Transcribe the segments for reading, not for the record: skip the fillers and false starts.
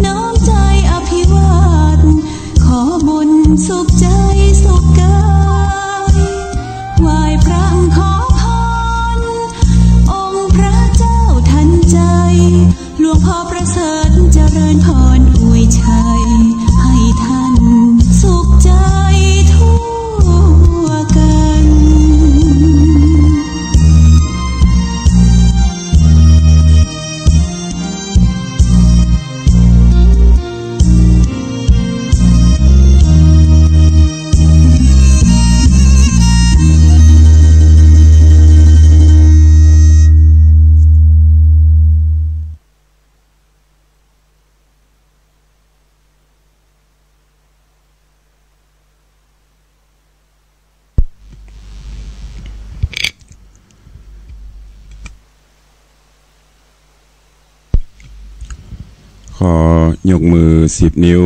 น้อมใจอภิวาทขอบุญสุขใจสุขกายไหว้พระขอพรองค์พระเจ้าทันใจหลวงพ่อประเสริฐเจริญพรอวยชัยให้ท่านสุขใจทั่วกันขอยกมือ10 นิ้ว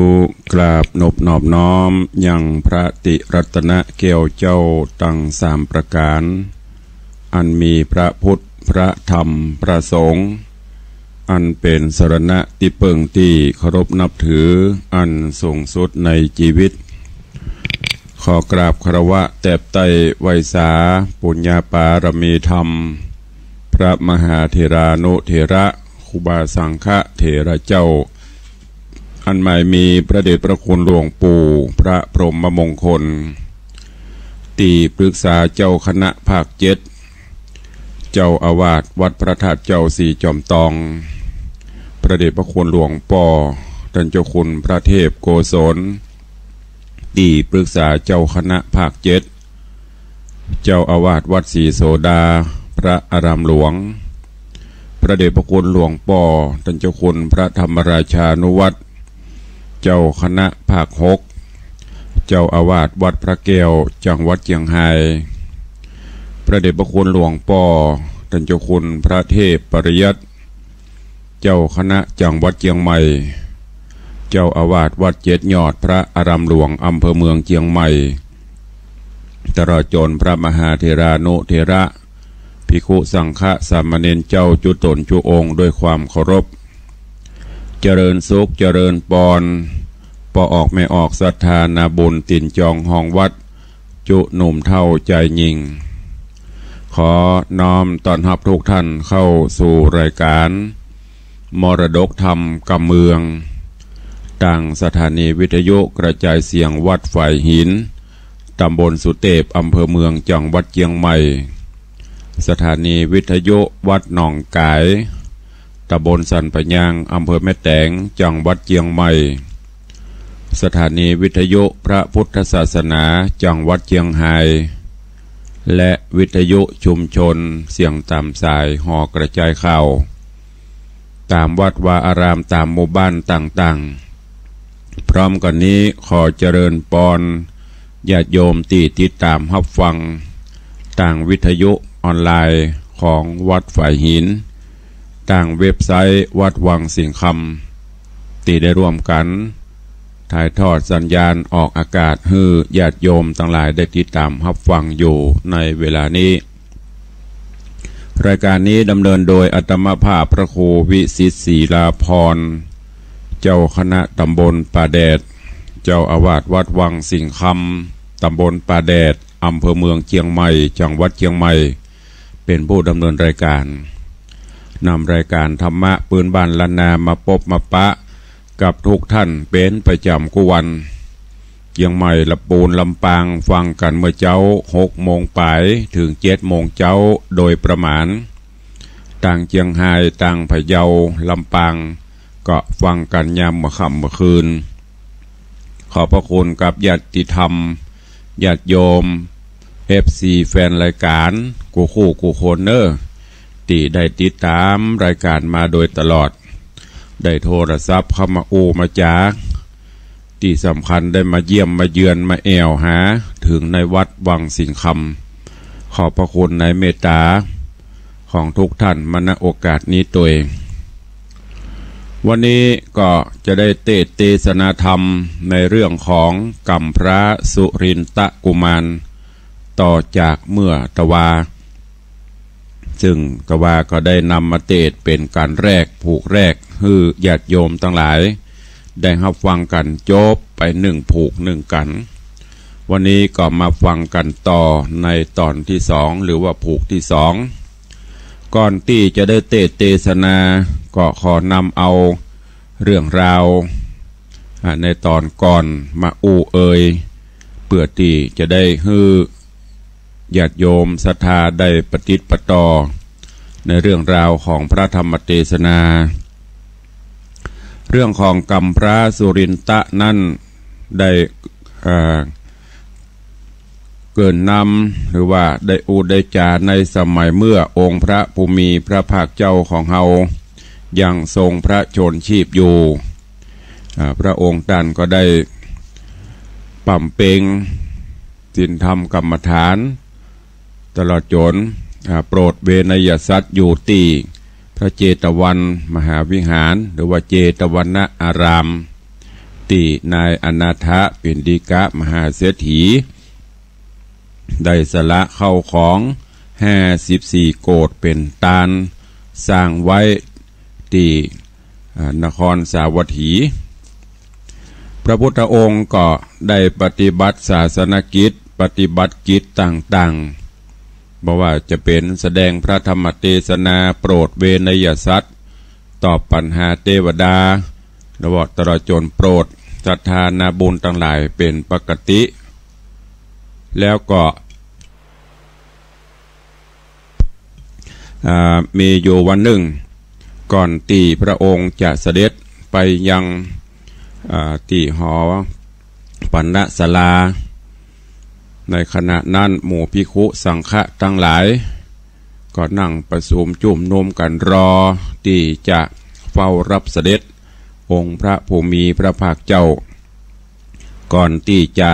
กราบนบนอบน้อมยังพระติรัตนแก้วเจ้าตั้ง3 ประการอันมีพระพุทธพระธรรมพระสงฆ์อันเป็นสรณะที่เปิงที่เคารพนับถืออันสูงสุดในชีวิตขอกราบคารวะแตบไตไวสาปุญญาปารมีธรรมพระมหาเถรานุเถระครูบาสังฆเถระเจ้าอันหมายมีพระเดชพระคุณหลวงปู่พระพรหมมงคลตีปรึกษาเจ้าคณะภาค7เจ้าอาวาสวัดพระธาตุเจ้าสีจอมตองพระเดชพระคุณหลวงป่อท่านเจ้าคุณพระเทพโกศลตีปรึกษาเจ้าคณะภาค7เจ้าอาวาสวัดศรีโสดาพระอารามหลวงพระเดชพระคุณหลวงป่อท่านเจ้าคุณพระธรรมราชานุวัตรเจ้าคณะภาค6เจ้าอาวาสวัดพระแก้วจังหวัดเชียงรายพระเดชพระคุณหลวงป่อท่านเจ้าคุณพระเทพปริยัติเจ้าคณะจังหวัดเชียงใหม่เจ้าอาวาสวัด7 ยอดพระอารามหลวงอำเภอเมืองเชียงใหม่ตลอดจนพระมหาเถรานุเถระภิกขุสังฆสามเณรเจ้าจุตนจุองค์ด้วยความเคารพเจริญสุขเจริญปอนปอออกไม่ออกศรัทธานาบุญตินจองห้องวัดจุหนุ่มเท่าใจยิงขอน้อมต้อนรับทุกท่านเข้าสู่รายการมรดกธรรมกำเมืองต่างสถานีวิทยุกระจายเสียงวัดฝ่ายหินตำบลสุเทพอำเภอเมืองจังหวัดเชียงใหม่สถานีวิทยุวัดหนองกายตำบลสันปะยางอำเภอแม่แตงจังหวัดเชียงใหม่สถานีวิทยุพระพุทธศาสนาจังหวัดเชียงรายและวิทยุชุมชนเสียงตามสายห่อกระจายข่าวตามวัดวาอารามตามหมู่บ้านต่างๆพร้อมกันนี้ขอเจริญปอนญาติโยมที่ติดตามรับฟังต่างวิทยุออนไลน์ของวัดฝ่ายหินต่างเว็บไซต์วัดวังสิงคำที่ได้ร่วมกันถ่ายทอดสัญญาณออกอากาศให้ญาติโยมทั้งหลายได้ติดตามรับฟังอยู่ในเวลานี้รายการนี้ดำเนินโดยอาตมาภาพพระครูวิสิตศรีลาภรณ์เจ้าคณะตำบลป่าแดดเจ้าอาวาสวัดวังสิงคำตำบลป่าแดดอำเภอเมืองเชียงใหม่จังหวัดเชียงใหม่เป็นผู้ดำเนินรายการนำรายการธรรมะปืนบ้านล้านนามาพบมาปะกับทุกท่านเป็นประจำกุวันเชียงใหม่ลำปูนลำปางฟังกันเมื่อเจ้า6 โมงปลายถึง7 โมงเจ้าโดยประมาณต่างเชียงรายต่างพะเยาลำปางก็ฟังกันยามเมื่อค่ำเมื่อคืนขอบพระคุณกับญาติธรรมญาติโยมFC แฟนรายการกูคู่กูคนเนอร์ที่ได้ติดตามรายการมาโดยตลอดได้โทรศัพท์เข้ามามาจากที่สำคัญได้มาเยี่ยมมาเยือนมาแอวหาถึงในวัดวังสิงคำขอบพระคุณในเมตตาของทุกท่านมาณโอกาสนี้ตัวเองวันนี้ก็จะได้เทศนาธรรมในเรื่องของกรรมพระสุรินทกุมารต่อจากเมื่อตะวา ซึ่งก็ว่าก็ได้นำมาเทศเป็นการแรกผูกแรกฮือญาติโยมทั้งหลายได้รับฟังกันจบไป1ผูก1กันวันนี้ก็มาฟังกันต่อในตอนที่2หรือว่าผูกที่2ก่อนที่จะได้เทศนาก็ขอนำเอาเรื่องราวในตอนก่อนมาเพื่อที่จะได้ฮือญาติโยมศรัทธาได้ปฏิปต่อในเรื่องราวของพระธรรมเทศนาเรื่องของกัมพระสุรินทะนั้นได้เกินนำหรือว่าได้ได้จาในสมัยเมื่อองค์พระภูมิพระภาคเจ้าของเฮายังทรงพระชนชีพอยู่พระองค์ท่านก็ได้ปั่มเปงศีลธรรมกรรมฐานตลอดจนโปรดเวนยสัตว์อยู่ที่พระเจตวันมหาวิหารหรือว่าเจตวันอารามที่นายอนาถปิณฑิกะมหาเศรษฐีได้สละเข้าของ54โกฏเป็นตาลสร้างไว้ที่นครสาวัตถีพระพุทธองค์ก็ได้ปฏิบัติศาสนกิจปฏิบัติกิจต่างๆบอกว่าจะเป็นแสดงพระธรรมเทศนาโปรดเวนยสัตว์ตอบปัญหาเทวดาระบบตลอดจนโปรดศรัทธานาบุญทั้งหลายเป็นปกติแล้วก็มีอยู่วันหนึ่งก่อนที่พระองค์จะเสด็จไปยังที่หอปัณณศาลาในขณะนั้นหมู่ภิกขุสังฆะทั้งหลายก็นั่งประชุมจุ่มนุมกันรอที่จะเฝ้ารับเสด็จองค์พระภูมิพระภาคเจ้าก่อนที่จะ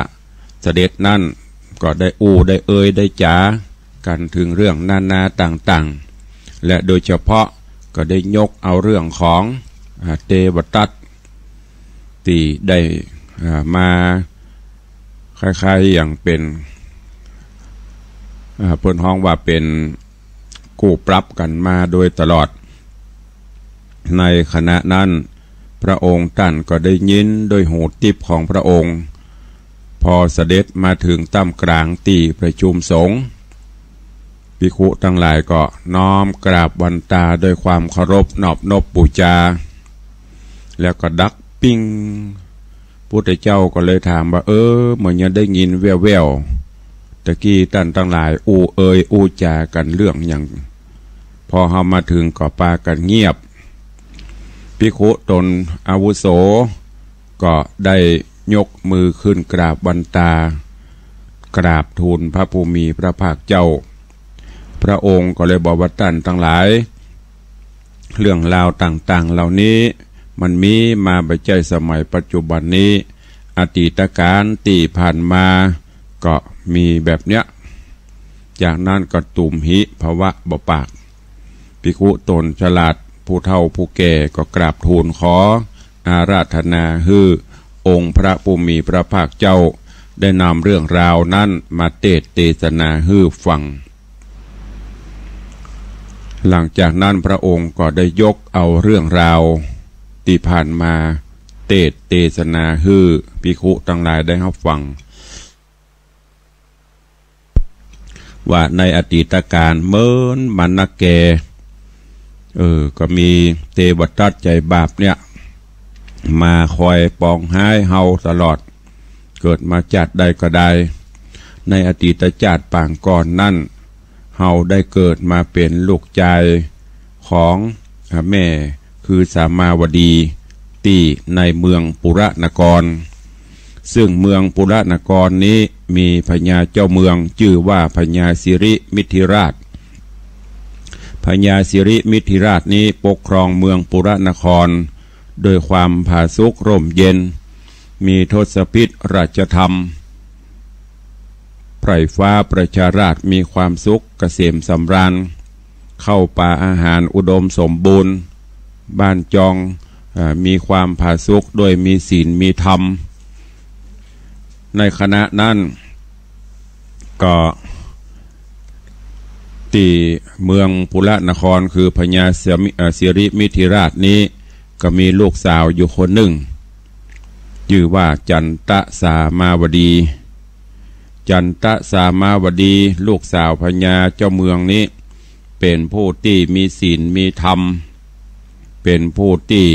เสด็จนั่นก็ได้ได้ได้จากันถึงเรื่องนานาต่างๆและโดยเฉพาะก็ได้ยกเอาเรื่องของเทวทัตที่ได้มาคล้ายๆอย่างเป็นเพิ่นฮ้องว่าเป็นคู่ปรับกันมาโดยตลอดในขณะนั้นพระองค์ท่านก็ได้ยินโดยหูทิพย์ของพระองค์พอเสด็จมาถึงตั้มกลางที่ประชุมสงฆ์ภิกขุทั้งหลายก็น้อมกราบวันตาด้วยความเคารพนอบนบบูชาแล้วก็ดักปิ้งพุทธเจ้าก็เลยถามว่าเหมือนยังได้ยินแว่วๆตะกี้ท่านทั้งหลายจากันเรื่องอย่างพอเฮามาถึงก็ปากันเงียบภิกขุตนอาวุโสก็ได้ยกมือขึ้นกราบวันตากราบทูลพระภูมิพระภาคเจ้าพระองค์ก็เลยบอกว่าท่านทั้งหลายเรื่องราวต่างๆเหล่านี้มันมีมาใบใจสมัยปัจจุบันนี้อดีตการที่ผ่านมาก็มีแบบเนี้ยจากนั้นก็ตุ่มหิภาวะบ่ปากภิกขุตนฉลาดผู้เฒ่าผู้แก่ก็กราบทูลขออาราธนาองค์พระภูมิพระภาคเจ้าได้นำเรื่องราวนั้นมาเทศนาฟังหลังจากนั้นพระองค์ก็ได้ยกเอาเรื่องราวที่ผ่านมาเทศนาภิกขุทั้งหลายได้รับฟังว่าในอดีตการเมินมันนักแกก็มีเทวทัตใจบาปเนี่ยมาคอยปองห้ายเฮาตลอดเกิดมาจัดใดก็ได้ในอดีตชาติปางก่อนนั่นเฮาได้เกิดมาเป็นลูกชายของแม่คือสามาวดีที่ในเมืองปุระนครซึ่งเมืองปุระนครนี้มีพญาเจ้าเมืองชื่อว่าพญาสิริมิถิราชพญาสิริมิถิราชนี้ปกครองเมืองปุระนครโดยความผาสุกร่มเย็นมีทศพิธราชธรรมไพร่ฟ้าประชาราชมีความสุขเกษมสำราญเข้าป่าอาหารอุดมสมบูรณ์บ้านจองมีความผาสุกโดยมีศีลมีธรรมในคณะนั้นก็ ที่เมืองปุระนครคือพญาสิริมิถิราชนี้ก็มีลูกสาวอยู่คนหนึ่งชื่อว่าจันตะสามาวดีจันตะสามาวดีลูกสาวพญาเจ้าเมืองนี้เป็นผู้ที่มีศีลมีธรรมเป็นผู้ที่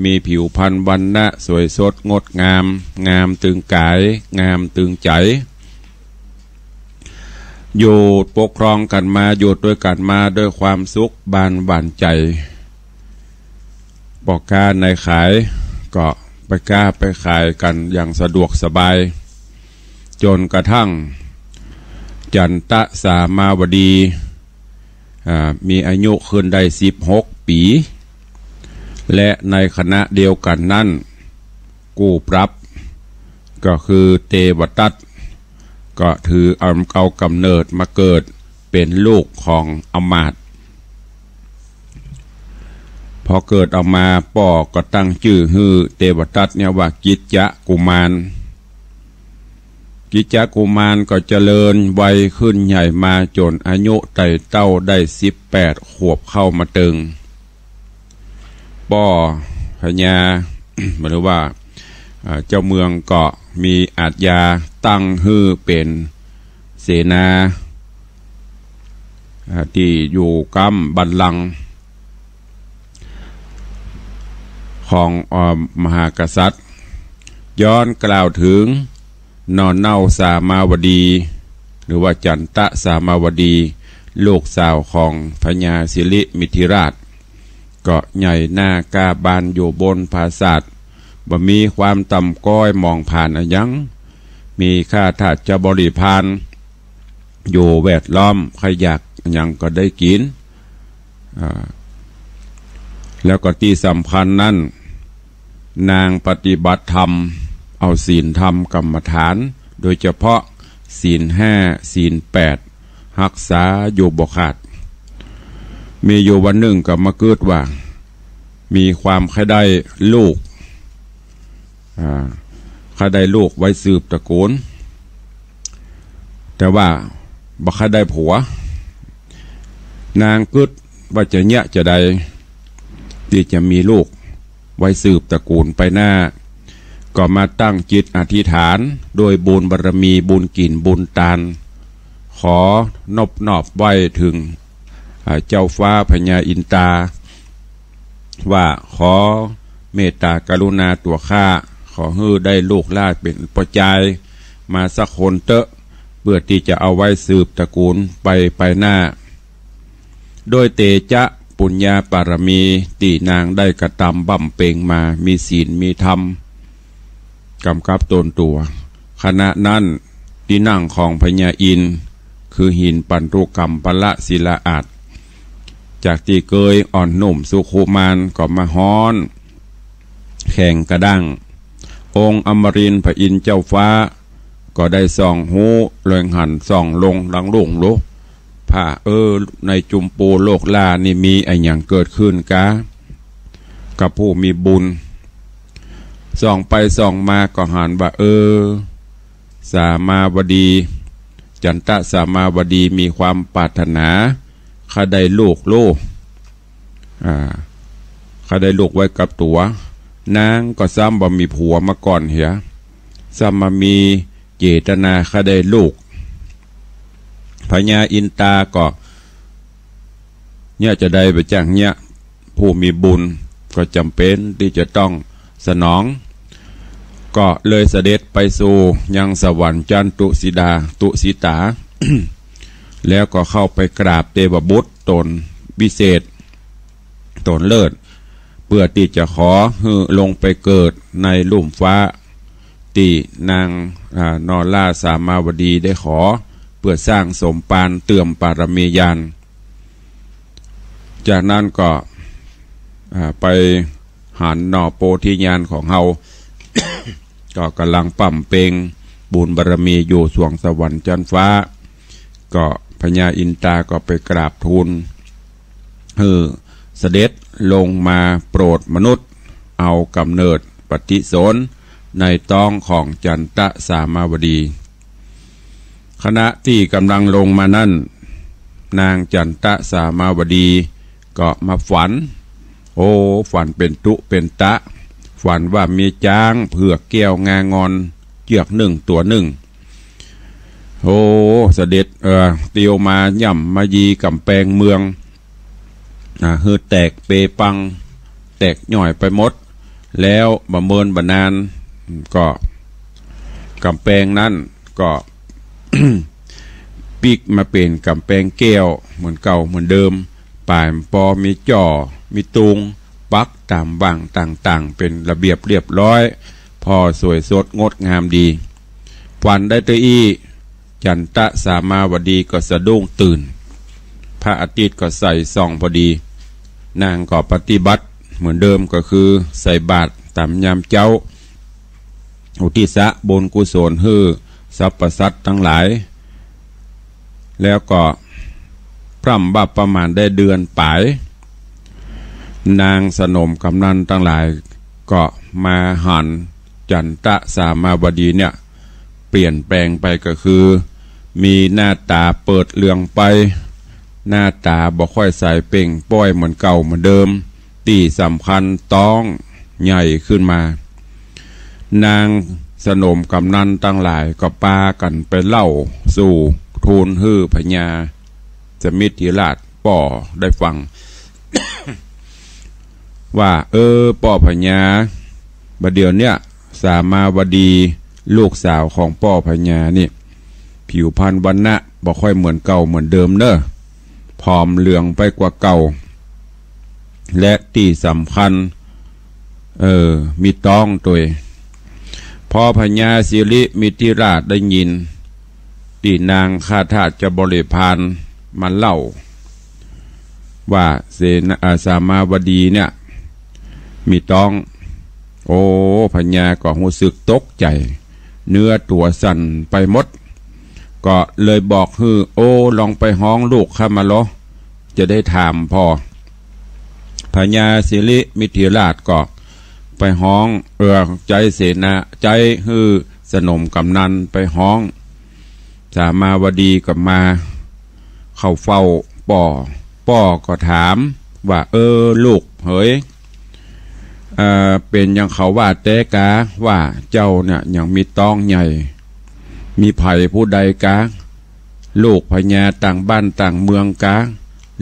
มีผิวพรรณวรรณะสวยสดงดงามงามตึงกายงามตึงใจอยู่ปกครองกันมาอยู่ด้วยกันมาด้วยความสุขบานหวานใจบอกการในขายก็ไปกล้าไปขายกันอย่างสะดวกสบายจนกระทั่งจันตะสามาวดีมีอายุขึ้นได้16 ปีและในคณะเดียวกันนั้นกู้ปรับก็คือเทวทัตก็ถือเอากำเนิดมาเกิดเป็นลูกของอมาตย์พอเกิดออกมาป่อก็ตั้งชื่อฮือเทวทัตเนี่ยว่ากิจจกุมารกิจจกุมารก็เจริญวัยขึ้นใหญ่มาจนอายุไต่เต้าได้18 ขวบเข้ามาตึงป่อพญาหรือว่าเจ้าเมืองก็มีอาทยาตั้งฮือเป็นเสนาที่อยู่กำบัลลังก์ของมหากษัตริย์ย้อนกล่าวถึงนอนเน่าสามาวดีหรือว่าจันตะสามาวดีลูกสาวของพญาสิริมิถิราชก็ใหญ่หน้ากาบานอยู่บนปราสาทบ่มีความต่ำก้อยมองผ่านยังมีข้าทาสจะบริพารอยู่แวดล้อมใครอยากยังก็ได้กินแล้วก็ที่สำคัญนั้นนางปฏิบัติธรรมเอาศีลธรรมกรรมฐานโดยเฉพาะศีล5ศีล8รักษาอยู่บ่ขาดมีอยู่วันหนึ่งก็มาเกิดว่ามีความใครได้ลูกใครได้ลูกไว้สืบตระกูลแต่ว่าบ่ใครได้ผัวนางกึดว่าจะเนี้ยจะได้ที่จะมีลูกไว้สืบตระกูลไปหน้าก็มาตั้งจิตอธิษฐานโดยบุญบารมีบุญกินบุญตาลขอนอบไว้ถึงเจ้าฟ้าพญาอินตาว่าขอเมตตากรุณาตัวข้าขอให้ได้ลูกหลานเป็นประจายมาสักคนเตอะเพื่อที่จะเอาไว้สืบตระกูลไปหน้าโดยเตจะปุญญาปารมีตีนางได้กระทำบ่มเป่งมามีศีลมีธรรมกำกับตนตัวขณะนั้นที่นั่งของพญาอินทร์คือหินปันตุกรรมปละศิลาอาจจากที่เกยอ่อนหนุ่มสุขุมานก็มาฮ้อนแข่งกระดังองค์อมรินทร์พระอินทร์เจ้าฟ้าก็ได้ส่องหูเลื่องหันส่องลงลังลุ่งลุผ้าในจุมปูโลกลานี่มีไอ้อย่างเกิดขึ้นกะกับผู้มีบุญส่องไปส่องมาก็หันว่าสามาวดีจันตะสามาวดีมีความปรารถนาข้าได้ลูกข้าได้ลูกไว้กับตัวนางก็ซ้ำบ่มีผัวมาก่อนเหียซ้ำมามีเจตนาข้าได้ลูกพญาอินตาก็เนี่ยจะได้ไปจ้างเนี่ยผู้มีบุญก็จำเป็นที่จะต้องสนองก็เลยเสด็จไปสู่ยังสวรรค์จันตุสิตา แล้วก็เข้าไปกราบเทวบุตรตนวิเศษตนเลิศเพื่อที่จะขอลงไปเกิดในลุ่มฟ้าที่นางนอล่าสามาวดีได้ขอเพื่อสร้างสมปานเตื่อมปารมีญาณจากนั้นก็ไปหันนอโปธิญาณของเฮา ก็กำลังปั่มเปงบุญบารมีอยู่สวงสวรรค์จันฟ้าก็พญาอินตาก็ไปกราบทูลเสด็จลงมาโปรดมนุษย์เอากำเนิดปฏิสนในต้องของจันตะสามาวดีขณะที่กำลังลงมานั้น นางจันตะสามาวดีก็มาฝันโอ้ฝันเป็นตุเป็นตะฝันว่ามีจ้างเผือกแก้วงางอนเจือกหนึ่งตัวหนึ่งโอ้เสด็จเตียวมาย่ำมายีกำแพงเมืองฮือแตกเปปังแตกหน่อยไปหมดแล้วบ่เมินบ่นานก็กำแพงนั้นก็ ปีกมาเป็นกำแพงแก้วเหมือนเก่าเหมือนเดิมป่ายปอมีจ่อมีตุงปักตามบังต่างๆเป็นระเบียบเรียบร้อยพอสวยสดงดงามดีวันได้ตัวอี้จันตะสามาวดีก็สะดุ้งตื่นพระอาทิตย์ก็ใส่ส่องพอดีนางก็ปฏิบัติเหมือนเดิมก็คือใส่บาตรตามยามเจ้าอุทิศบุญกุศลให้สรรพสัตว์ทั้งหลายแล้วก็พร่ำบับประมาณได้เดือนปลายนางสนมกำนันทั้งหลายก็มาหันจันตะสามาวดีเนี่ยเปลี่ยนแปลงไปก็คือมีหน้าตาเปิดเรืองไปหน้าตาบ่ค่อยใสเป่งป้อยเหมือนเก่าเหมือนเดิมตีสำคัญต้องใหญ่ขึ้นมานางสนมกำนันตั้งหลายก็ปากันไปเล่าสู่ทูลฮื้อพญาสมิทธิราชป่อได้ฟัง ว่าป่อพญาบัดเดี๋ยวเนี่ยสามาวดีลูกสาวของป่อพญานี่ผิวพรรณวรรณะบ่ค่อยเหมือนเก่าเหมือนเดิมเนอะผอมเหลืองไปกว่าเก่าและที่สำคัญมีต้องตัวพอพญาสิริมิธิราชได้ยินตีนางข้าทาสจะบริพารมาเล่าว่าเสนาสามาวดีเนี่ยมีต้องโอ้พญาก็รู้สึกตกใจเนื้อตัวสั่นไปหมดก็เลยบอกคือโอ้ลองไปห้องลูกข้ามาล้อจะได้ถามพ่อพญาสิริมิธิราชก็ไปห้องใจเสนาใจฮือสนมกำนันไปห้องสามาวดีก็มาเข้าเฝ้าป่อก็ถามว่าลูกเฮ้ยเป็นยังเขาว่าแต่กาว่าเจ้าเนี่ยยังมีต้องใหญ่มีไผ่ผู้ใดกาลูกพญาต่างบ้านต่างเมืองกา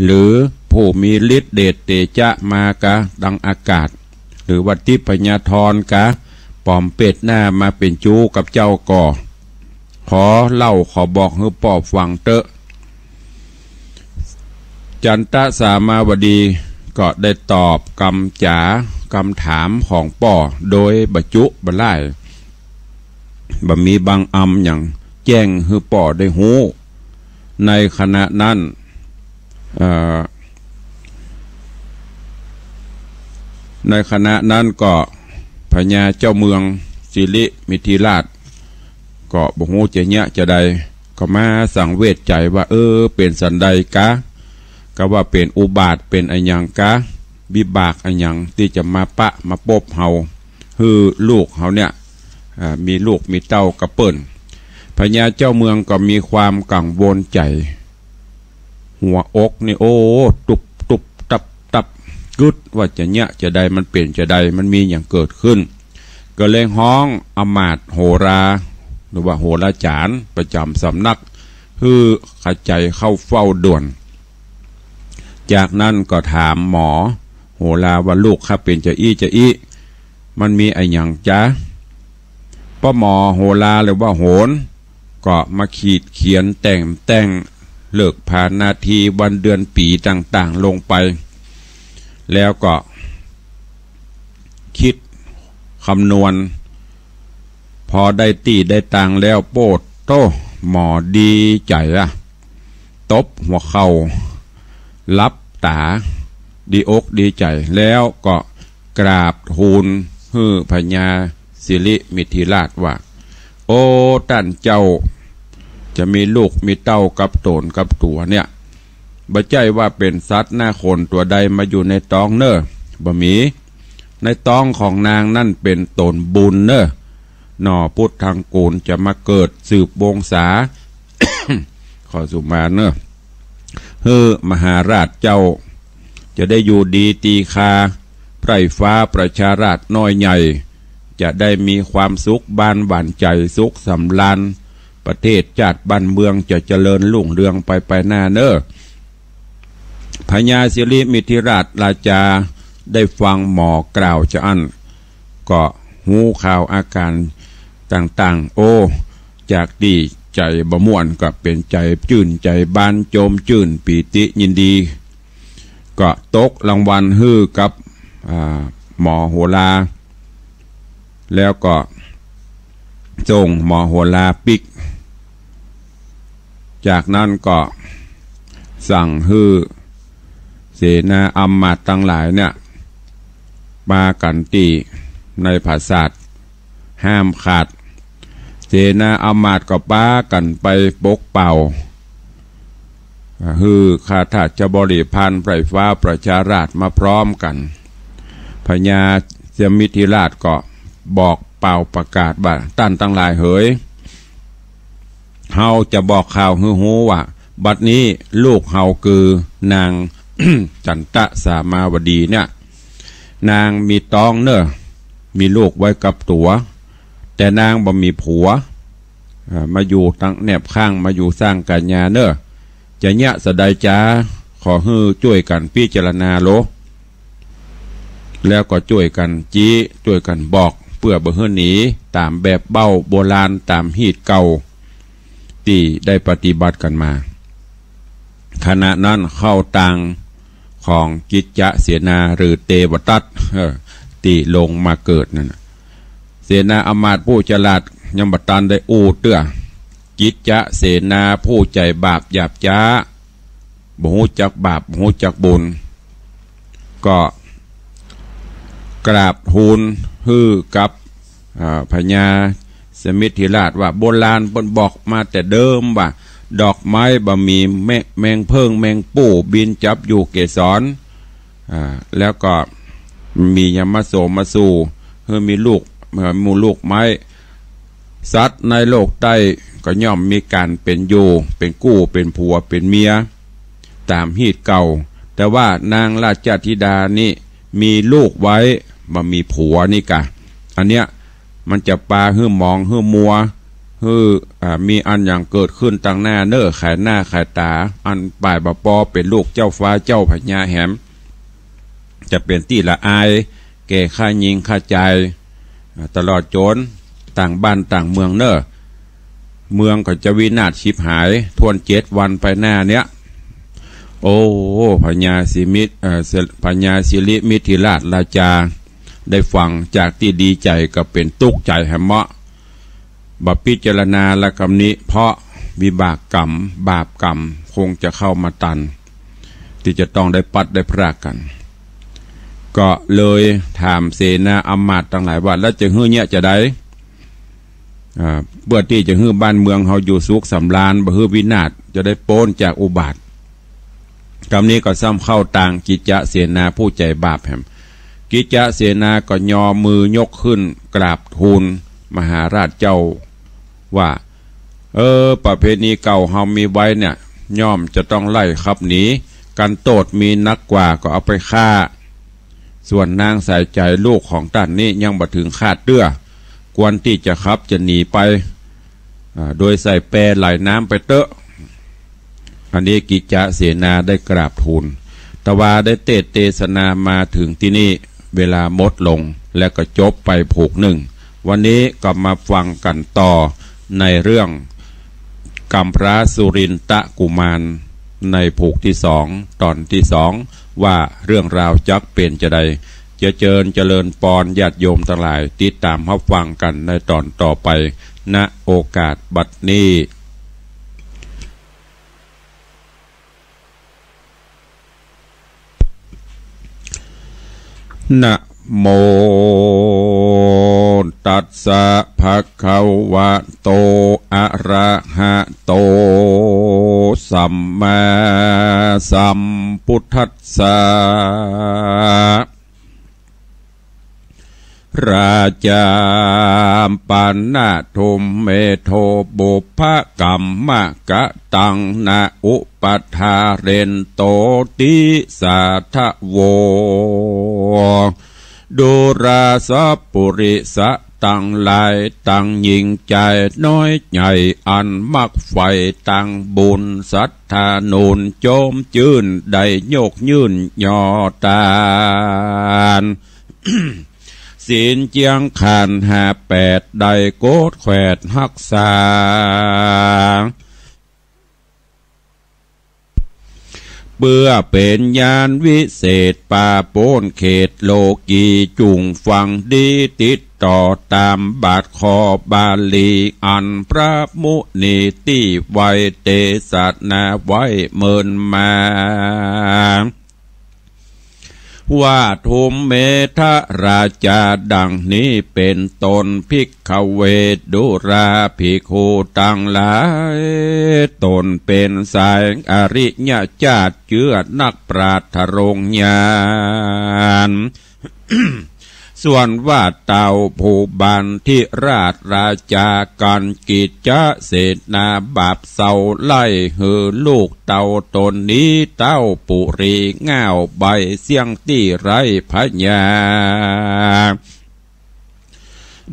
หรือผู้มีฤทธิเดชเตจะมากาดังอากาศหรือวัดทิพญาธรกาปอมเป็ดหน้ามาเป็นจู้กับเจ้าก่อขอเล่าขอบอกให้ปอบฟังเตอะจันตะสามาวดีก็ได้ตอบคำถามของป่อโดยบรรจุบรรลัยบ่มีบางอำอย่างแจ้งให้ป่อได้หูในขณะนั้นก็พญาเจ้าเมืองสิริมิธิราชก็บ่ฮู้จะเนี้ยจะใดก็มาสั่งเวทใจว่าเป็นสันใดกะก็ว่าเป็นอุบาทเป็นอันยังกะวิบากอันยังที่จะมาปะมาปบเฮาคือลูกเฮาเนี่ยมีลูกมีเต้ากระเปิ้นพญาเจ้าเมืองก็มีความกังวลใจหัวอกนี่โอ้ตุบตับกึดว่าจะเนี้ยจะใดมันเปลี่ยนจะใดมันมีอย่างเกิดขึ้นก็เลยห้องอมาตย์โหราหรือว่าโหราจารย์ประจำสำนักคือขจายเข้าเฝ้าด่วนจากนั้นก็ถามหมอโหราว่าลูกข้าเป็นจะอี้มันมีไอ้หยังจ๊ะป้าหมอโหราหรือว่าโหนก็มาขีดเขียนแต่งเลิกผ่านนาทีวันเดือนปีต่างๆลงไปแล้วก็คิดคำนวณพอได้ตีได้ตังแล้วโปดโตหมอดีใจตบหัวเข่ารับตาดีอกดีใจแล้วก็กราบทูลฮื้อพญาสิริมิธิราชว่าโอ้ท่านเจ้าจะมีลูกมีเต้ากับโตนกับตัวเนี่ยบ่ใจว่าเป็นสัตว์หน้าคนตัวใดมาอยู่ในตองเนอบ่มีในตองของนางนั่นเป็นตนบุญเนอหน่อพุทธังกูลจะมาเกิดสืบวงศา ขอสุมาเนอะ มหาราชเจ้าจะได้อยู่ดีตีคาไพร่ฟ้าประชาราชน้อยใหญ่จะได้มีความสุขบ้านหวานใจสุขสำราญประเทศชาติบ้านเมืองจะเจริญรุ่งเรืองไปหน้าเน้อพญาสิริมิถิราชราชาได้ฟังหมอกล่าวจะอั้นก็หูข่าวอาการต่างๆโอ้จากดีใจบ่ม่วนก็เป็นใจจื่นใจบานโจมจื่นปีติยินดีก็ตกรางวัลฮื้อกับหมอโหราแล้วก็ส่งหมอโหราปิกจากนั้นก็สั่งฮื้อเสนาอำมาตย์ทั้งหลายเนี่ยมากันตีในภาษาห้ามขาดเสนาอำมาตย์ก็ป้ากันไปปกเป่าฮือข้าทาสจะบริพารไพร่ฟ้าประชาราชมาพร้อมกันพญาเสมิถิราชก็บอกเป่าประกาศว่าท่านทั้งหลายเอ๋ยเฮาจะบอกข่าวฮือฮู้ว่าบัดนี้ลูกเฮาคือนาง จันตะสามาวดีเนี่ยนางมีตองเนอะมีลูกไว้กับตัวแต่นางบ่มีผัวมาอยู่ตั้งแนบข้างมาอยู่สร้างกัญญาเนอะจะเนี่ยสดายจ้าขอฮื้อช่วยกันพิจารณาโลแล้วก็ช่วยกันจี้ช่วยกันบอกเพื่อบ่ฮื้อหนีตามแบบเบ้าโบราณตามฮีดเก่าที่ได้ปฏิบัติกันมาขณะนั้นเข้าตังของกิจจะเสนาหรือเตวตัตตีลงมาเกิดนั่นเสนาอมาตย์ผู้ฉลาดยังบัตันได้อูเตื้อกิจจะเสนาผู้ใจบาปหยาบจ้าบ่ฮู้จักบาปบ่ฮู้จักบุญก็กราบทูลฮื้อกับพญาสมิถิราชว่าโบราณเพิ่นบอกมาแต่เดิมว่าดอกไม้บ่มีแมงเพิ่งแมงปู่บินจับอยู่เกสรแล้วก็มียมโสมาสู่มีลูกมูลูกไม้สัตว์ในโลกใต้ก็ย่อมมีการเป็นอยู่เป็นกู้เป็นผัวเป็นเมียตามฮีดเก่าแต่ว่านางราชธิดานี่มีลูกไว้บ่มีผัวนี่กะอันเนี้ยมันจะปาหื้อมองหื้อมัวมีอันอย่างเกิดขึ้นตั้งหน้าเน้อขายหน้าขายตาอันป่ายบปอเป็นลูกเจ้าฟ้าเจ้าพญาแหมจะเป็นที่ละอายแก่ข้ายิงข้าใจตลอดจนต่างบ้านต่างเมืองเน้อเมืองก็จะวินาศชิบหายทวน7 วันไปหน้าเนี้ยโอ้พญาพญาสิริมิถิราชราชาได้ฟังจากที่ดีใจก็เป็นตุกใจแหมะบัพพิจารณาและกำนี้เพราะวิบากกรรมบาปกรรมคงจะเข้ามาตันที่จะต้องได้ปัดได้พรากกันก็เลยถามเสนาอำมาตย์ทั้งหลายว่าแล้วจะฮื้อเนี่ยจะได้เพื่อที่จะฮื้อบ้านเมืองเฮาอยู่สุขสำราญบ่ฮื้อวินาศจะได้โป้นจากอุบาทกรรมนี้ก็ซ้ำเข้าต่างกิจจะเสนาผู้ใจบาปแห่มกิจจะเสนาก็ยอมือยกขึ้นกราบทูลมหาราชเจ้าว่าประเพณีเก่าเฮามีไว้เนี่ยย่อมจะต้องไล่ขับหนีกันโตดมีนักกว่าก็เอาไปฆ่าส่วนนางใส่ใจลูกของท่านนี้ยังบ่ถึงคาดเตื้อกวนที่จะขับจะหนีไปโดยใส่แปรไหลน้ำไปเตอะอันนี้กิจจะเสนาได้กราบทูลตวาได้เทศนามาถึงที่นี่เวลาหมดลงและก็จบไปผูกหนึ่งวันนี้ก็มาฟังกันต่อในเรื่องกัมพระสุรินทกุมารในผูกที่2ตอนที่2ว่าเรื่องราวจักเป็นจะใดจะเจริญปอนญาติโยมทั้งหลายติดตามรับฟังกันในตอนต่อไปณโอกาสบัดนี้นะโมตัสสะภะคะวะโตอะระหะโตสัมมาสัมพุทธัสสะ ราชาปันนาทุมเมโทบุพกรรมกะตังนาอุปทาเรนโตติสาทะโวดูราสปุริสะตั้งหลายตั้งยิ่งใจน้อยใหญ่อันมักไฟตั้งบุญศรัทธานุนโจมจื่นได้โยกยื่นยอตานศีลเจียงขาน58ได้โกดแขวดหักษาเพื่อเป็นญาณวิเศษป่าโป้นเขตโลกีจุงฟังดีติดต่อตามบาทคอบาลีอันพระมุนีตีไวเตสัตนาไว้เมินมาว่าทุมเมทะราชาดังนี้เป็นตนภิกขเวทดุราภิกขุตั้งหลายตนเป็นสายอริยญาติเชื่อนักปราชญ์รงญาณ ส่วนว่าเต่าผู้บันทิราชราชากันกิจจะเศษนาบาปเศร้าไล่หือลูกเต่าตนนี้เต้าปุรีง่าวใบเสียงตี้ไรพญา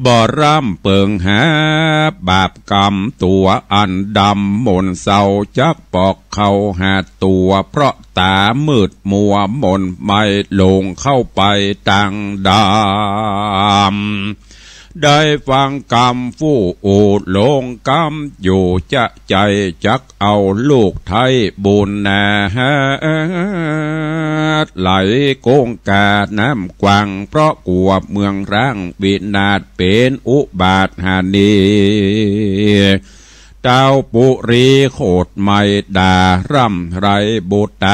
บ่ร่ำเปิงหาบาปกรรมตัวอันดำมนเศร้าจักปอกเขาหาตัวเพราะตามืดมัวมนไม่ลงเข้าไปตังดำได้ฟังกรรมฟู่อูดลงกรรมอยู่จะใจจักเอาลูกไทยบุญนาไหลโกงกาน้ำกวางเพราะกลัวเมืองร้างวินาศเป็นอุบาทหานีเต้าปุรีโคดไม่ด่าร่ำไรบุตร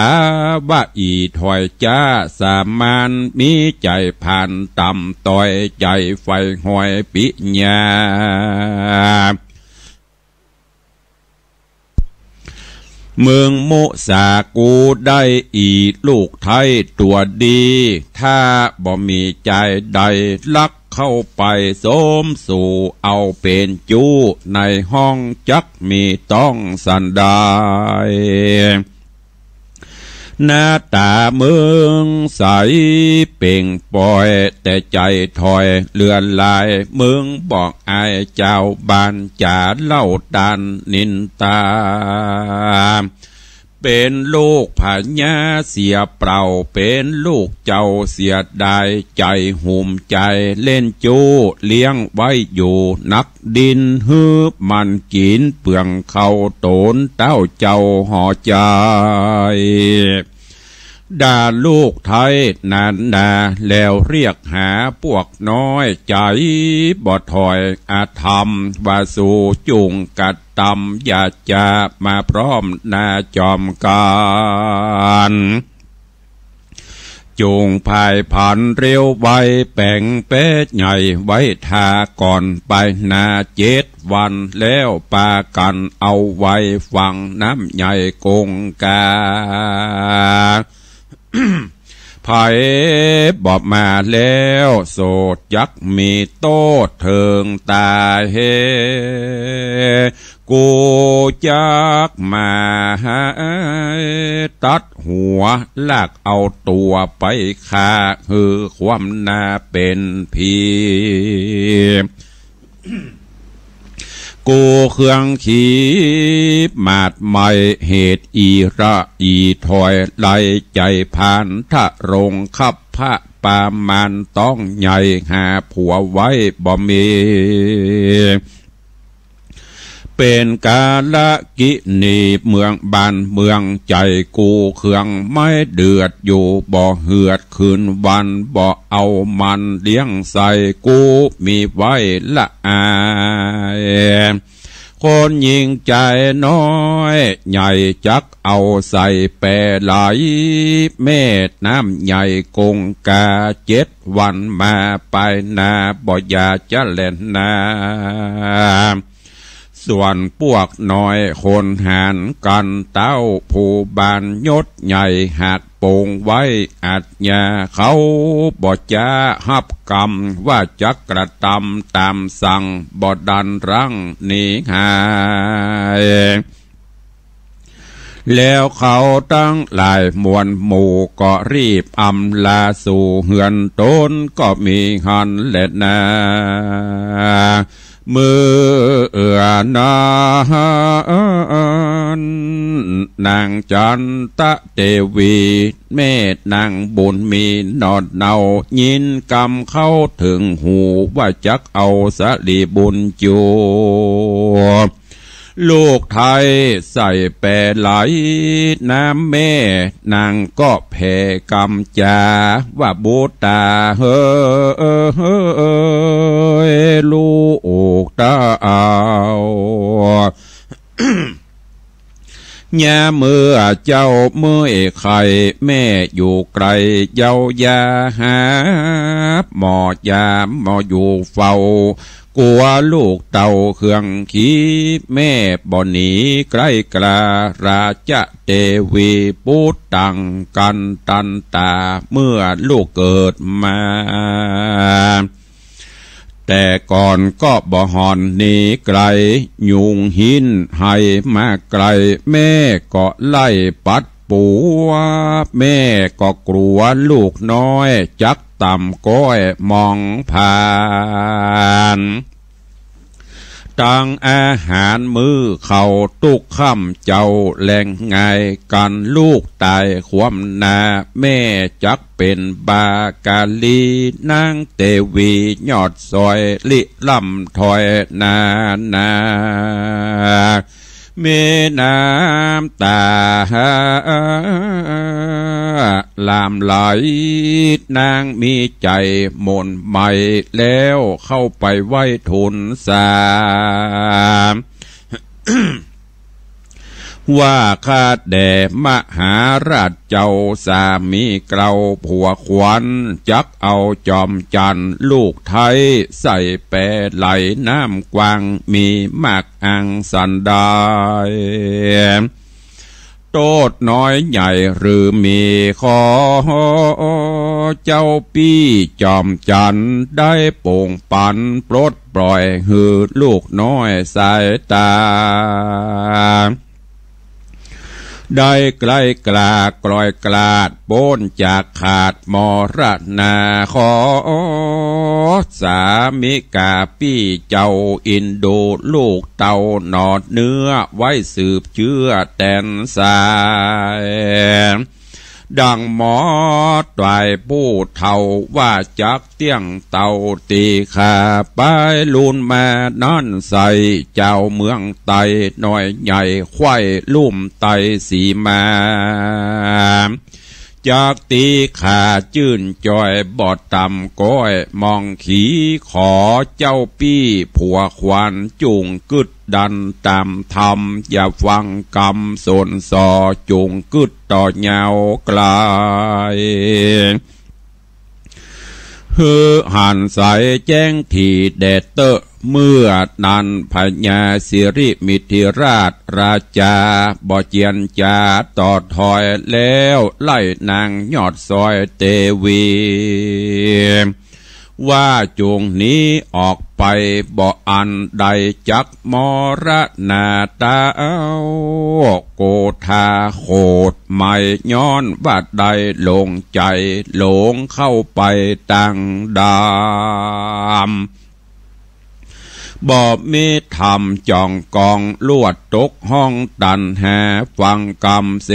ว่าอีถอยจ้าสามานมีใจผ่านต่ำต่อยใจไฟหอยปิญาเมืองมุสากูได้อีลูกไทยตัวดีถ้าบ่มีใจใดลักเข้าไปโสมสู่เอาเป็นจู้ในห้องจักมีต้องสันดายหน้าตาเมืองใสเป่งปล่อยแต่ใจถอยเลือนลายเมืองบอกอายเจ้าบ้านจ่าเล่าดันนินตาเป็นลูกพญาเสียเปล่าเป็นลูกเจ้าเสียดายใจหุ่มใจเล่นจู้เลี้ยงไว้อยู่นักดินฮือมันกินเปลืองเขาโตนเต้าเจ้าห่อใจด่าลูกไทยนานนาแล้วเรียกหาพวกน้อยใจบ่ถอยอาธรรมว่าสู่จุงกัดตำอย่าจะมาพร้อมนาจอมการจูงพายผันเร็วไวแป่งเป๊ะใหญ่ไว้ทาก่อนไปนา7 วันแล้วปากันเอาไว้ฟังน้ำใหญ่กงกาไผ่บอบมาแล้วโสดยักมีโตเถิงตาเฮกูจักมาตัดหัวลากเอาตัวไปฆ่าคือความน่าเป็นผีกูเครื่องขีมาดไม่เหตุอีระอีถอยไหลใจผ่านทะรงขับพระปามันต้องใหญ่หาผัวไว้บ่มีเป็นกาลกินีเมืองบ้านเมืองใจกูเครื่องไม่เดือดอยู่บ่เหือดคืนวันบ่เอามันเลี้ยงใส่กูมีไว้ละอายคนยิงใจน้อยใหญ่จักเอาใส่แปรไหลเมตน้ำใหญ่กงกา7 วันมาไปนาบ่อยาจะเล่นนาโส ส่วนพวกน้อยคนหารกันเต้าผู้บานยศใหญ่หักโป่งไว้อาจยาเขาบ่จะหับกรรมว่าจักกระทำตามสั่งบ่ดันรั้งหนีหายแล้วเขาตั้งหลายมวลหมู่ก็รีบอำลาสู่เหือนต้นก็มีหันเล็ดนามืออนานางจันตะเทวีแม่นางบุญมีนอดเนายินกรรมเข้าถึงหูว่าจักเอาสลีบุญจูลูกไทยใส่แปรไหลน้ำแม่นางก็แผ่กรรมจาว่าบูตาเฮ้ยลูกตาเอาย่าเมื่อเจ้าเมื่อไข่แม่อยู่ไกลเย้ายาหาหมอยามหมออยู่เฝ้ากลัวลูกเต่าเครื่องขี้แม่บ่หนีใกล้กลาราชเทวีปูดตังกันตันตาเมื่อลูกเกิดมาแต่ก่อนก็บ่หอนหนีไกลยุงหินให้มาไกลแม่ก็ไล่ปัดปัวแม่ก็กลัวลูกน้อยจักต่ำก้อยมองผ่านตั้งอาหารมือเขาตุกค่ำเจ้าแหล่งไงกันลูกตายความนาแม่จักเป็นบากาลีนางเทวียอดซอยลิล่ำถอยนาเมน้ำตาลามไหลนางมีใจมนใหม่แล้วเข้าไปไหว้ทุนสามว่าข้าแด่มหาราชเจ้าสามีเกลาผัวขวัญจักเอาจอมจันลูกไทยใส่แปรไหลน้ำกว้างมีมากอังสันดาโตดน้อยใหญ่หรือมีขอเจ้าปี้จอมจันได้โป่งปันปลดปล่อยหือลูกน้อยสายตาได้ใกล้กลากลอยกลาดโป้นจากขาดมรณาขอสามิกาปี้เจ้าอินโดลูกเต่าหนอดเนื้อไว้สืบเชื้อแตนสายดังหมอตายผู้เท่าว่าจักเตี้ยงเต่าตีขาไปลุนมานั่นใส่เจ้าเมืองไตหน่อยใหญ่ไข่ลุ่มไตสีมาจากตีขาจื่นจอยบอดต่ำก้อยมองขีขอเจ้าปี้ผัวควันจุงกึดดันตามธรรมอย่าฟังกรรมสนสอจุงกึดต่อเงากลายหันใสแจ้งที่เดดเตอเมื่อนันพญาสิริมิธิราชราชาบ่เจียนจาต่อถอยแล้วไล่นางยอดซอยเทวีว่าจุงนี้ออกไปบ่อันใดจักมรณาตาโกธาโคดไม่ย้อนว่าใดลงใจหลงเข้าไปตั้งดามบ่มีธรรมจองกองลวดตกห้องตันแห่ฟังกรรมเส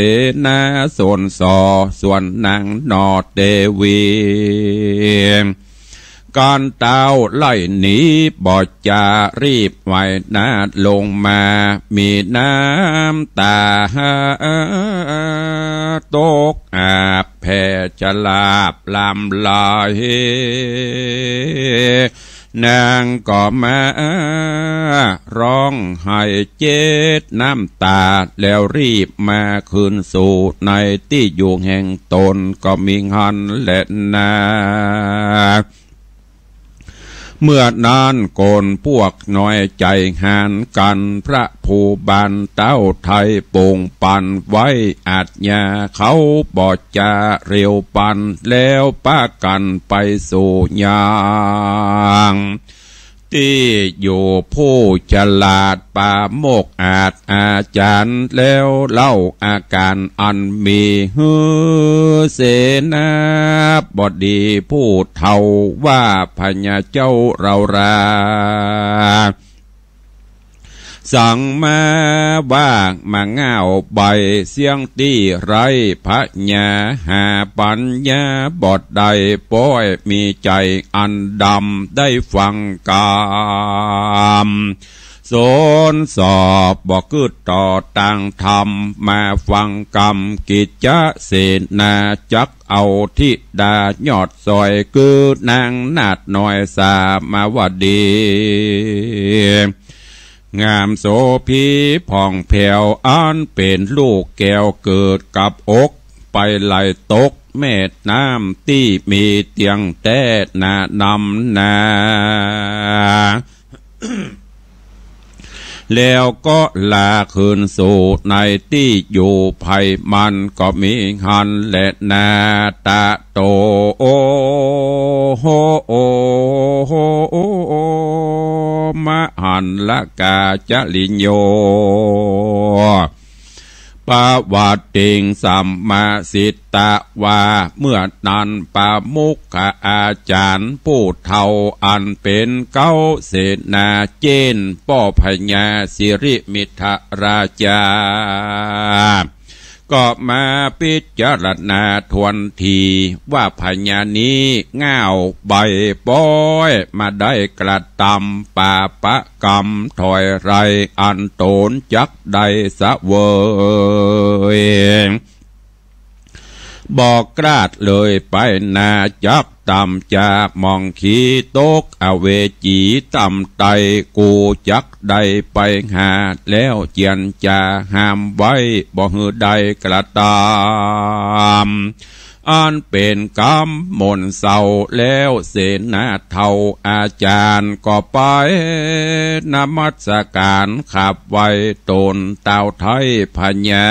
นาส่วนสอส่วนนางนอเทวีการเต้าไล่หนีบ่จารีบไว้นาลงมามีน้ำตาตกอาบแผ่จะลาบลำลายนางก็มาร้องไห้เจ็ดน้ำตาแล้วรีบมาคืนสู่ในที่อยู่แห่งตนก็มีหันและนา เมื่อนานโกนพวกน้อยใจหานกันพระผู้บานเต้าไทยโป่งปันไว้อาจยาเขาบอดจาเร็วปันแล้วป้ากันไปสู่ยางที่อยู่ผู้ฉลาดป่าโมกอาจอาจารย์แล้วเล่าอาการอันมีฮือเสนาบดีผู้เฒ่าว่าพญาเจ้าเราราสั่งมาว่ามาเงาใบเสียงตีไรพระญาหาปัญญาบทใดป้อยมีใจอันดำได้ฟังกามสนสอบบอกกึดต่อต่างธรรมมาฟังกรรมกิจจะเสนาจักเอาทิดายอดซอยคือนางนาดน้อยสามาวดีงามโสภีผ่องแผ่วอันเป็นลูกแก้วเกิดกับอกไปไหลตกเม็ดน้ำที่มีเตียงแต่นานำนา แล้วก็ลาคืนสู่ในที่อยู่ภัยมันก็มีหันและนาตาโตโอโฮโอโฮโอโอมหันละกาจลิญโยปาวาติงสัมมาสิตตะว่าเมื่อนั้นปามุขอาจารย์ผู้เฒ่าอันเป็นเก้าเสนาเจนป้อพญาสิริมิทราชาก็มาพิจารณาทวนทีว่าพญานี้ง่าวใบป้อยมาได้กระทำป่าปะกรรมถอยไรอันโตนจักได้สะเวยบอกกราดเลยไปนาจับตำจากมองขีโตกอเวจีตำไตกูจักได้ไปหาแล้วเจียนจะห้ามไว้บ่หือใดกระตามอันเป็นกรรมมนเศร้าแล้วเสนาเท่าอาจารย์ก็ไปนมัสการขับไว้ตนเต่าไทยพญา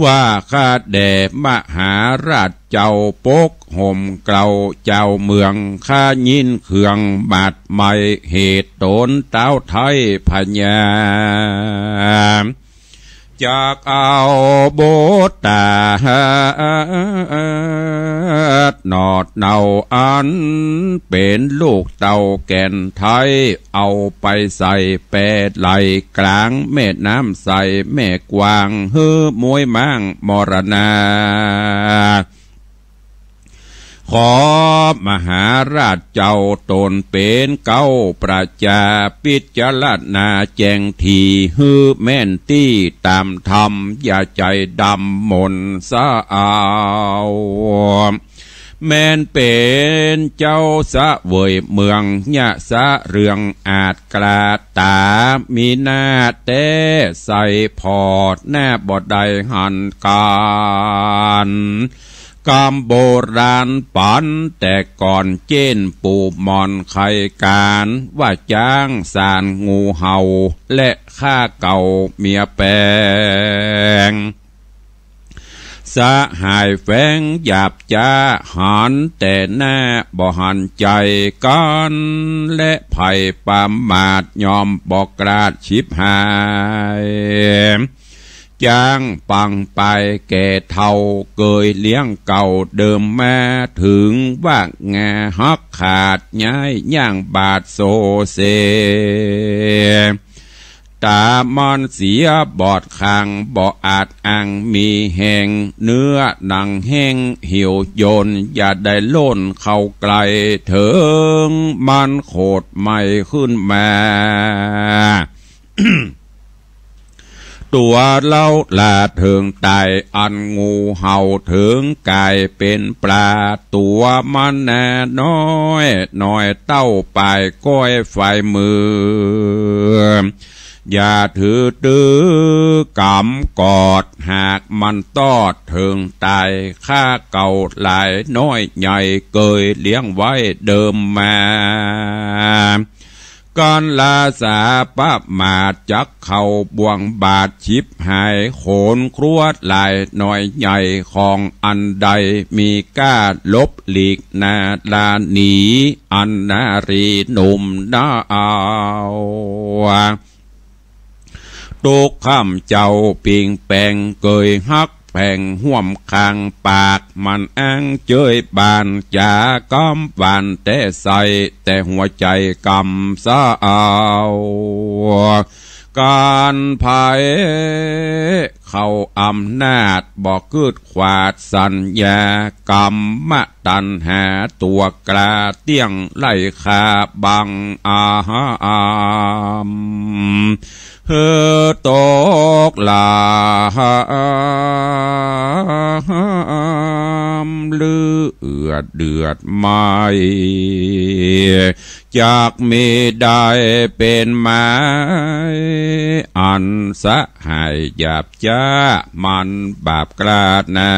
ว่าข้าแด่มหาราชเจ้าปกห่มเกลาเจ้าเมืองข้ายินเคืองบาดไม่เหตุตนเต้าไทยพญาจากเอาโบตานอดเนาอันเป็นลูกเต่าแก่นไทยเอาไปใส่แปดไหลกลางแม่น้ำใส่แม่กวางฮื้อมวยมั่งมรณาขอมหาราชเจ้าตนเป็นเก้าประจาพิจารณาแจงทีฮือแม่นตี้ตามธรรมอย่าใจดำมนสะเอาแม่นเป็นเจ้าสะเวยเมืองยะสะเรืองอาจกลาตามีหน้าแต่ใส่พอดหน้าบดใดหันการกรรมโบราณปันแต่ก่อนเจนปูมอนไขการว่าจ้างสารงูเห่าและข้าเก่าเมียแปงสะหายแฝงหยาบจ้าหันแต่หน้าบ่หันใจกันและไผ่ปามมาดยอมบอกกราดชิบหายจ้างปังไปแก่เท่าเกยเลี้ยงเก่าเดิมมาถึงว่างาฮักขาดย้ายย่างบาดโซเซตามอนเสียบอดคางบ่อาจอังมีแห่งเนื้อหนังแห้งเหี่ยวโยนอย่าได้ล้นเข้าไกลเถิงมันโคตรไม่ขึ้นมา ตัวเล่าลาเถิงตายอันงูเห่าเถิงกายเป็นปลาตัวมันแน่น้อยน้อยเต้าปลายก้อยไฟมือ อย่าถือตื้อกำกอดหากมันตอดถึงตายข้าเก่าหลายน้อยใหญ่เกยเลี้ยงไว้เดิมมาก่อนลาสาป้ามาจักเข่าบ่วงบาดชิบหายโขนครวดลายหน่อยใหญ่ของอันใดมีก้าลบหลีกนาลาหนีอันนารีหนุ่มน่าเอาตุกข้ามเจ้าปิงแปงเกยฮักแผงห่วมคางปากมันอ้างเจยบานจากำบานแต่ใส่แต่หัวใจกำสาเอาการภายเข้าอำนาจบอกกึดขวาดสัญญากรรมตันหาตัวกลาเตี้ยงไล่คาบังอาหามเฮตกลาเลือดเดือดไม่จากมีได้เป็นไม้อันสะหายหยาบจ้ามันบาปกลาดนา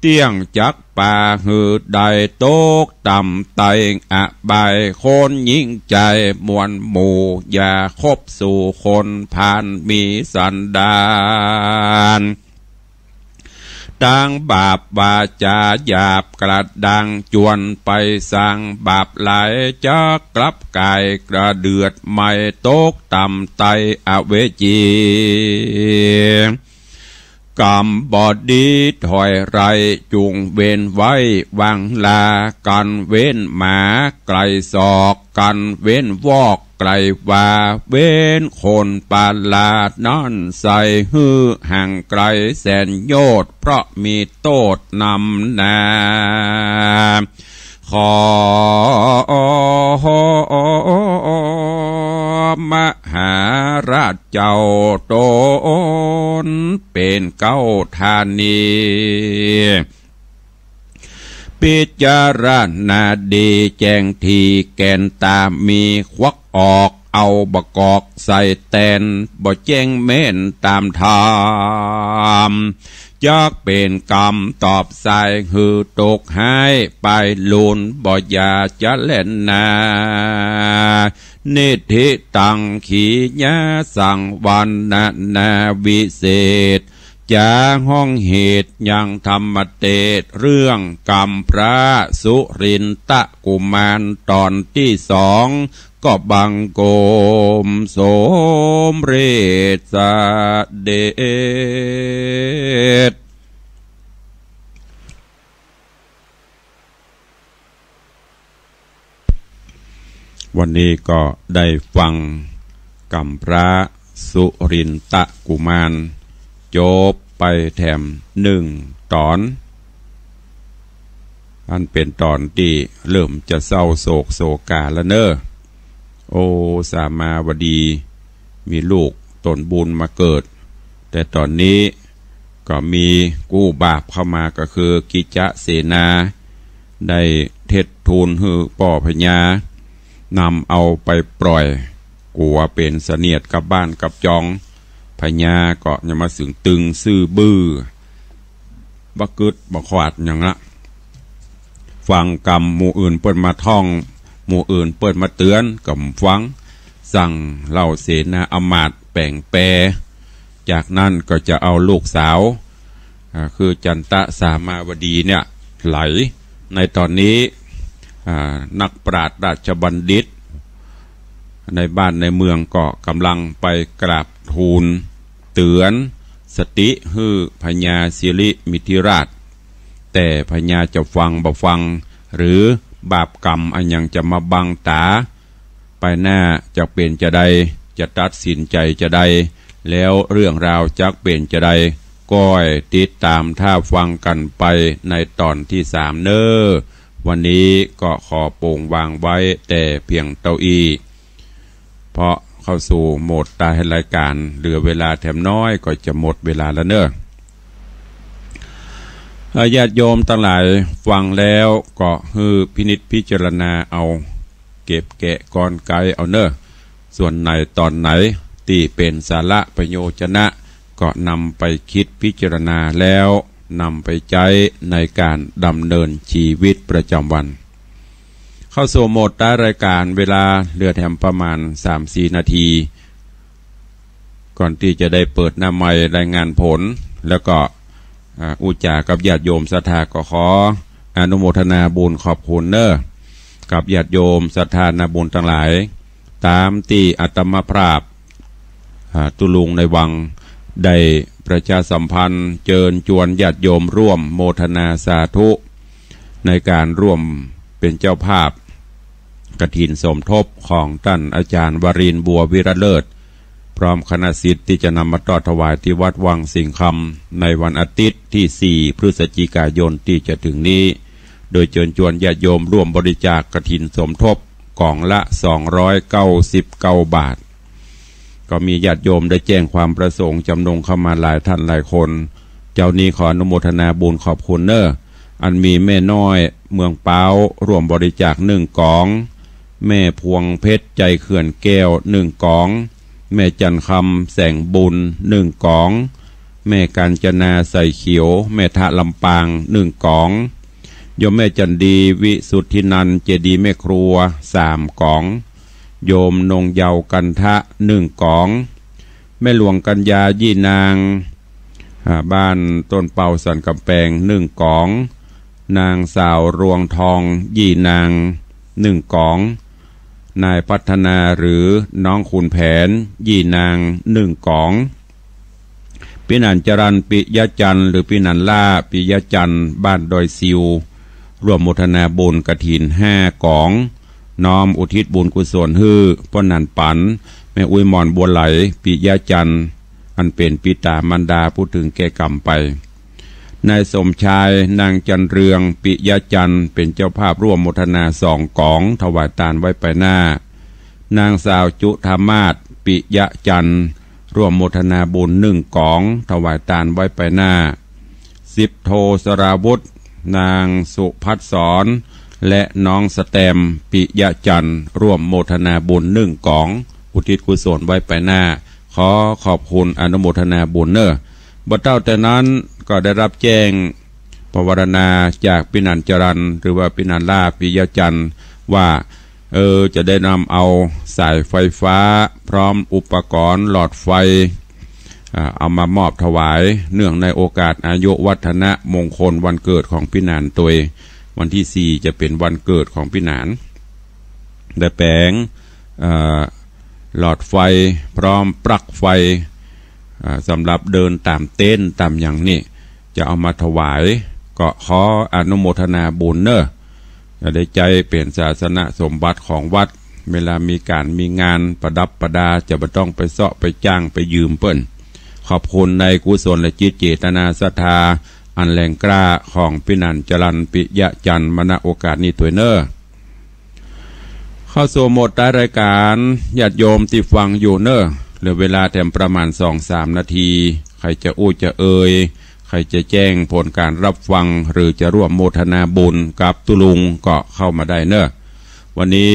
เตี้ยงจักป่าหืดได้ตกต่ำไตอะบายคนยิ่งใจมวลหมู่อย่าคบสู่คนผ่านมีสันดานต่างบาปวาจาหยาบกระดังจวนไปสร้างบาปหลายจะกลับกายกระเดือดไม่ตกต่ำไตอเวจีกรรมบอดีถอยไรจุงเว้นไว้วางลากันเว้นหมาไกลศอกกันเว้นวอกไกลว่าเว้นคนปาลาดนั่นใส่ฮือห่างไกลแสนโยชน์เพราะมีโทษนำนาขอมหาราชเจ้าตนเป็นเก้าธานีพิจารณาดีแจงทีแกนตามีควักออกเอาบกอกใส่แตนบ่แจ้งเม่นตามธรรมจักเป็นกรรมตอบสายหือตกหายไปลุนบ่อยาจะเล่นนานิธิตังขีญาสังวันนาวิเศษจาห้องเหตุยังธรรมเตศเรื่องกรรมพระสุรินตะกุมารตอนที่สองก็บังโกมโสมเรศเดชวันนี้ก็ได้ฟังกรรมพระสุรินตะกุมารจบไปแถม1 ตอนอันเป็นตอนที่เริ่มจะเศร้าโศกโศกาแล้วเนอะโอ้สามาวดีมีลูกตนบุญมาเกิดแต่ตอนนี้ก็มีกู้บาปเข้ามาก็คือกิจเสนาได้เท็จทูลฮือป่อพญานำเอาไปปล่อยกลัวเป็นเสนียดกับบ้านกับจองพญาก็ยังมาสึงตึงซื่อบื้อบักกึดบักขวาดอย่างละฟังกรรมหมู่อื่นเปิดมาท่องหมู่อื่นเปิดมาเตือนกับฟังสั่งเล่าเสนาอมาตย์แป่งแปรจากนั้นก็จะเอาลูกสาวคือจันตะสามาวดีเนี่ยไหลในตอนนี้นักปราชญ์ราชบัณฑิตในบ้านในเมืองก็กำลังไปกราบทูลเตือนสติฮือพญาสิริมิธิราชแต่พญาจะฟังบ่ฟังหรือบาปกรรมอันยังจะมาบังตาไปหน้าจะเป็นจะใดจะตัดสินใจจะใดแล้วเรื่องราวจักเป็นจะใดก้อยติดตามท่าฟังกันไปในตอนที่3เนอวันนี้ก็ขอโปร่งวางไว้แต่เพียงเต้าอี้เพราะเข้าสู่โหมดตายรายการเหลือเวลาแถมน้อยก็จะหมดเวลาแล้วเนอะญาติโยมทั้งหลายฟังแล้วก็พินิจพิจารณาเอา เก็บแกะกรไกเอาเนอส่วนไหนตอนไหนที่เป็นสาระประโยชนะก็นำไปคิดพิจารณาแล้วนำไปใช้ในการดำเนินชีวิตประจำวันเข้าสู่โหมดท้ายรายการเวลาเหลือแถมประมาณ 3-4 นาทีก่อนที่จะได้เปิดหน้าไมค์รายงานผลแล้วก็อุจจากับญาติโยมศรัทธาก็ขออนุโมทนาบุญขอบคุณเนอกับญาติโยมศรัทธานาบุญทั้งหลายตามที่อาตมาภาพตุลุงในวังได้ประชาสัมพันธ์เชิญชวนญาติโยมร่วมโมทนาสาธุในการร่วมเป็นเจ้าภาพกฐินสมทบของท่านอาจารย์วรินทร์บัววิระเลิศพร้อมคณะศิษย์ที่จะนำมาทอดถวายที่วัดวังสิงห์คำในวันอาทิตย์ที่ 4 พฤศจิกายนที่จะถึงนี้โดยเชิญชวนญาติโยมร่วมบริจาคกฐินสมทบกล่องละ299 บาทก็มีญาติโยมได้แจ้งความประสงค์จำนงเข้ามาหลายท่านหลายคนเจ้านี้ขออนุโมทนาบุญขอบคุณเนออันมีแม่น้อยเมืองเปาร่วมบริจาค1 กล่องแม่พวงเพชรใจเขื่อนแก้ว1 กล่องแม่จันคำแสงบุญ1 กล่องแม่กัญจนาใส่เขียวแม่ทะลำปาง1 กล่องโยมแม่จันดีวิสุทธินันเจดีแม่ครัว3 กล่องโยมนงเยากันทะ1 กล่องแม่หลวงกัญญายี่นางบ้านต้นเป่าสันกำแพง1 กล่องนางสาวรวงทองยี่นาง1 กล่องนายพัฒนาหรือน้องขุนแผนยี่นาง1 กล่องพี่นันจรันปิยจันทร์หรือพี่นันล่าปิยจันทร์บ้านดอยซิวร่วมโมทนาบุญกฐิน5 กล่องน้อมอุทิศบุญกุศลฮื้อพ่อนันปันแม่อุ้ยมอนบัวไหลปิยจันทร์อันเป็นปิตามันดาผู้ถึงแก่กรรมไปนายสมชายนางจันเรืองปิยจันทร์เป็นเจ้าภาพร่วมโมทนา2 กล่องถวายทานไว้ไปหน้านางสาวจุธรรมาศปิยจันทร์ร่วมโมทนาบุญ1 กล่องถวายทานไว้ไปหน้า10 โทสราวุธนางสุพัฒสรและน้องสแตมปิยจันทร์ร่วมโมทนาบุญ1 กล่องอุทิศกุศลไว้ไปหน้าขอขอบคุณอนุโมทนาบุญเนอบ่เท่าแต่นั้นก็ได้รับแจ้งปวารณาจากปินันจรันหรือว่าปินันล่าปิยจันทร์ว่าจะได้นำเอาสายไฟฟ้าพร้อมอุปกรณ์หลอดไฟเอามามอบถวายเนื่องในโอกาสอายุวัฒนะมงคลวันเกิดของปินันตัววันที่ 4จะเป็นวันเกิดของปินันได้แปลงหลอดไฟพร้อมปลั๊กไฟสำหรับเดินตามเต้นตามอย่างนี้จะเอามาถวายก็ขออนุโมทนาบุญเนอจะได้ใจเป็นศาสนสมบัติของวัดเวลามีการมีงานประดับประดาจะไม่ต้องไปเสาะไปจ้างไปยืมเปิ้นขอบคุณในกุศลและจิตเจตนาศรัทธาอันแรงกล้าของปินันจรันปิยจันทร์มณโอกาสนี้ตัวเนอเข้าสู่โหมดท้ายรายการญาติโยมที่ฟังอยู่เนอเหลือเวลาแถมประมาณ 2-3 นาทีใครจะอู้จะใครจะแจ้งผลการรับฟังหรือจะร่วมโมทนาบุญกับตุลุงก็เข้ามาได้เนอะวันนี้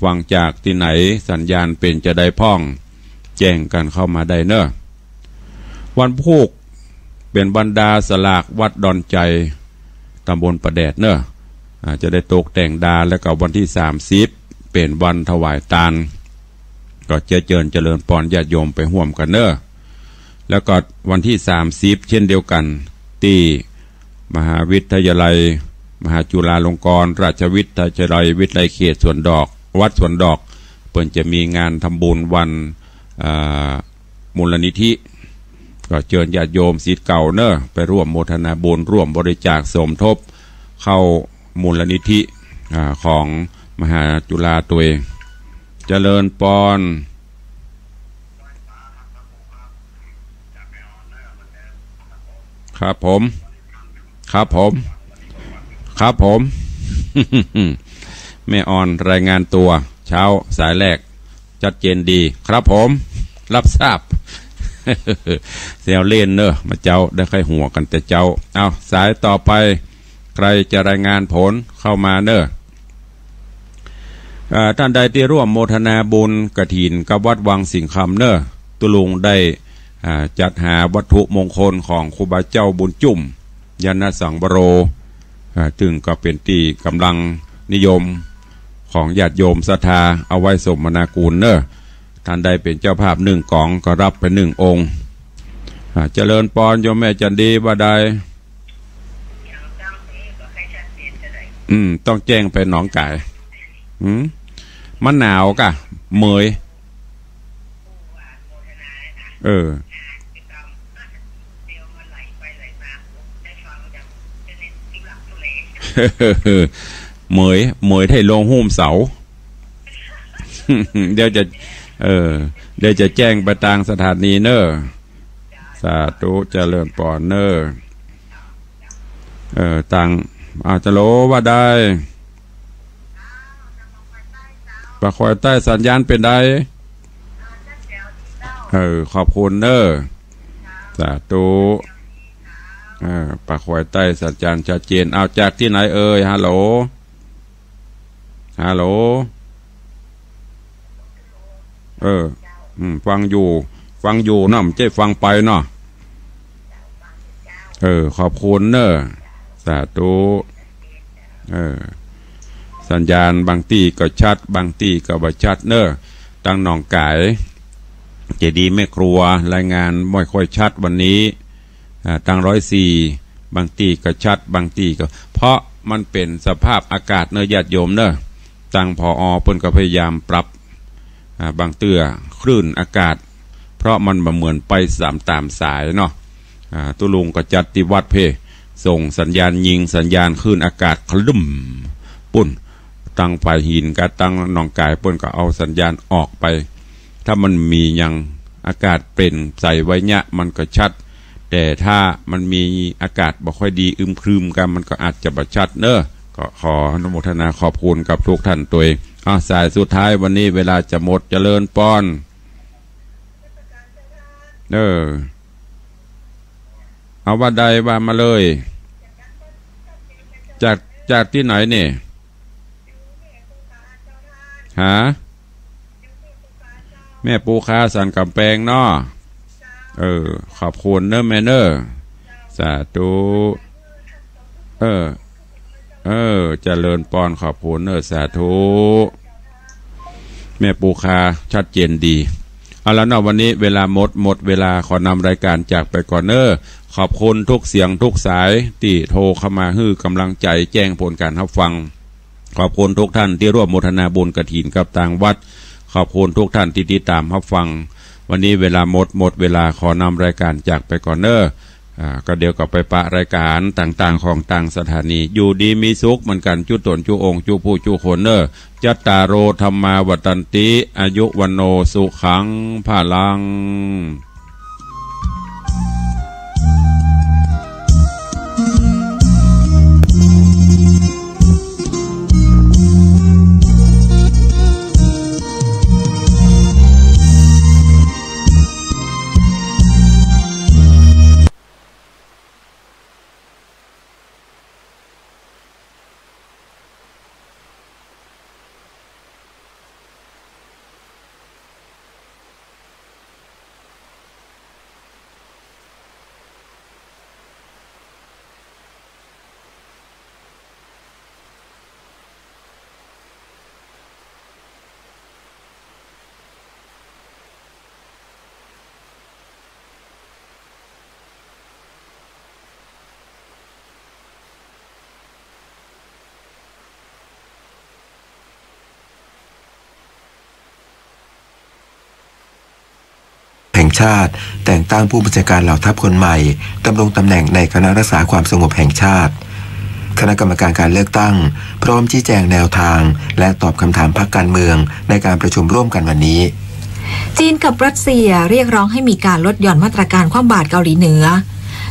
ฟังจากที่ไหนสัญญาณเป็นจะได้พ้องแจ้งกันเข้ามาได้เนอะวันพุธเป็นบรรดาสลากวัดดอนใจตำบลประแดดเนอะจะได้ตกแต่งดาแล้วก็วันที่30เป็นวันถวายทานก็เจริญปอนญาติโยมไปห่วมกันเนอะแล้วก็วันที่30เช่นเดียวกันที่มหาวิทยาลัยมหาจุฬาลงกรณราชวิทยาลัยวิทยาลัยเขตสวนดอกวัดสวนดอกเพิ่นจะมีงานทำบุญวันมูลนิธิก็เชิญญาติโยมศิษย์เก่าเนอะไปร่วมโมทนาบุญร่วมบริจาคสมทบเข้ามูลนิธิของมหาจุฬาตัวเองเจริญปอนครับผมแม่ออนรายงานตัวเช้าสายแรกชัดเจนดีครับผมรับทราบเซลเล่นเนอะมาเจ้าได้ใครหัวกันแต่เจ้าเอาสายต่อไปใครจะรายงานผลเข้ามาเนอะ ท่านใดที่ร่วมโมทนาบุญกฐินกับวัดวังสิงห์คำเนอะตุลุงได้จัดหาวัตถุมงคลของครูบาเจ้าบุญจุ่มยานสังวโรถึงก็เป็นที่กำลังนิยมของญาติโยมศรัทธาเอาไว้สมนากูลเนอะท่านใดเป็นเจ้าภาพ1 กล่องก็รับไป1 องค์เจริญปอนโยมแม่จันดีว่าใดต้องแจ้งไปหนองไก่มันหนาวกะเมยเมยให้ลงหุ้มเสาเดี๋ยวจะแจ้งไปทางสถานีเนอสาธุเจริญปอนเนอต่างอาจจะโลว่าได้ปะคอยใต้สัญญาณเป็นได้ขอบคุณเนอสาธุปะคอยใต้สัญญาณชัดเจนเอาจากที่ไหนฮัลโหลฟังอยู่เนาะไม่ใช่ฟังไปเนาะขอบคุณเนอสาธุสัญญาณบางตีก็ชัดบางตีก็บ่ชัดเนอตั้งหนองไก่เจดีแม่ครัวรายงานไม่ค่อยชัดวันนี้ตั้ง104บางตีก็ชัดบางตีก็เพราะมันเป็นสภาพอากาศเนอญาติโยมเนอตั้งพอเพิ่นก็พยายามปรับบางเตื้อคลื่นอากาศเพราะมันเหมือนไปตามสายเนาะตุลุงก็จัดที่วัดเพส่งสัญญาณยิงสัญญาณคลื่นอากาศคลุ่มปุ่นตั้งไฟหินกับตั้งหนองกายปุ่นก็เอาสัญญาณออกไปถ้ามันมียังอากาศเป็นใส่ไว้เนี่ยมันก็ชัดแต่ถ้ามันมีอากาศบ่ค่อยดีครึมกันมันก็อาจจะบ่ชัดเนอะก็ขออนุโมทนาขอบคุณกับทุกท่านตัวเองสายสุดท้ายวันนี้เวลาจะหมดเจริญป้อนเอาว่าใดว่ามาเลยจากที่ไหนเนี่ยแม่ปูคาสันกำแพงเนาะขอบคุณเนอะแม่เนอะสาธุเจริญปอนขอบคุณเนอะสาธุแม่ปูคาชัดเจนดีเอาละเนาะวันนี้เวลาหมดเวลาขอนำรายการจากไปก่อนเนอะขอบคุณทุกเสียงทุกสายที่โทรเข้ามาให้กำลังใจแจ้งผลการรับฟังขอบคุณทุกท่านที่ร่วมโมทนาบุญกฐินกับทางวัดขอบคุณทุกท่านที่ติดตามรับฟังวันนี้เวลาหมดเวลาขอนำรายการจากไปก่อนเนอะก็เดี๋ยวก็ไปปะรายการต่างๆของต่างสถานีอยู่ดีมีสุขเหมือนกันจุตนจุองจุผู้จุคนเนอจัตตาโรธรรมาวัตันติอายุวันโนสุขังพลังแห่งชาติแต่งตั้งผู้บัญชาการเหล่าทัพคนใหม่ดำรงตำแหน่งในคณะรักษาความสงบแห่งชาติคณะกรรมการการเลือกตั้งพร้อมชี้แจงแนวทางและตอบคำถามพรรคการเมืองในการประชุมร่วมกันวันนี้จีนกับรัสเซียเรียกร้องให้มีการลดหย่อนมาตรการคว่ำบาตรเกาหลีเหนือ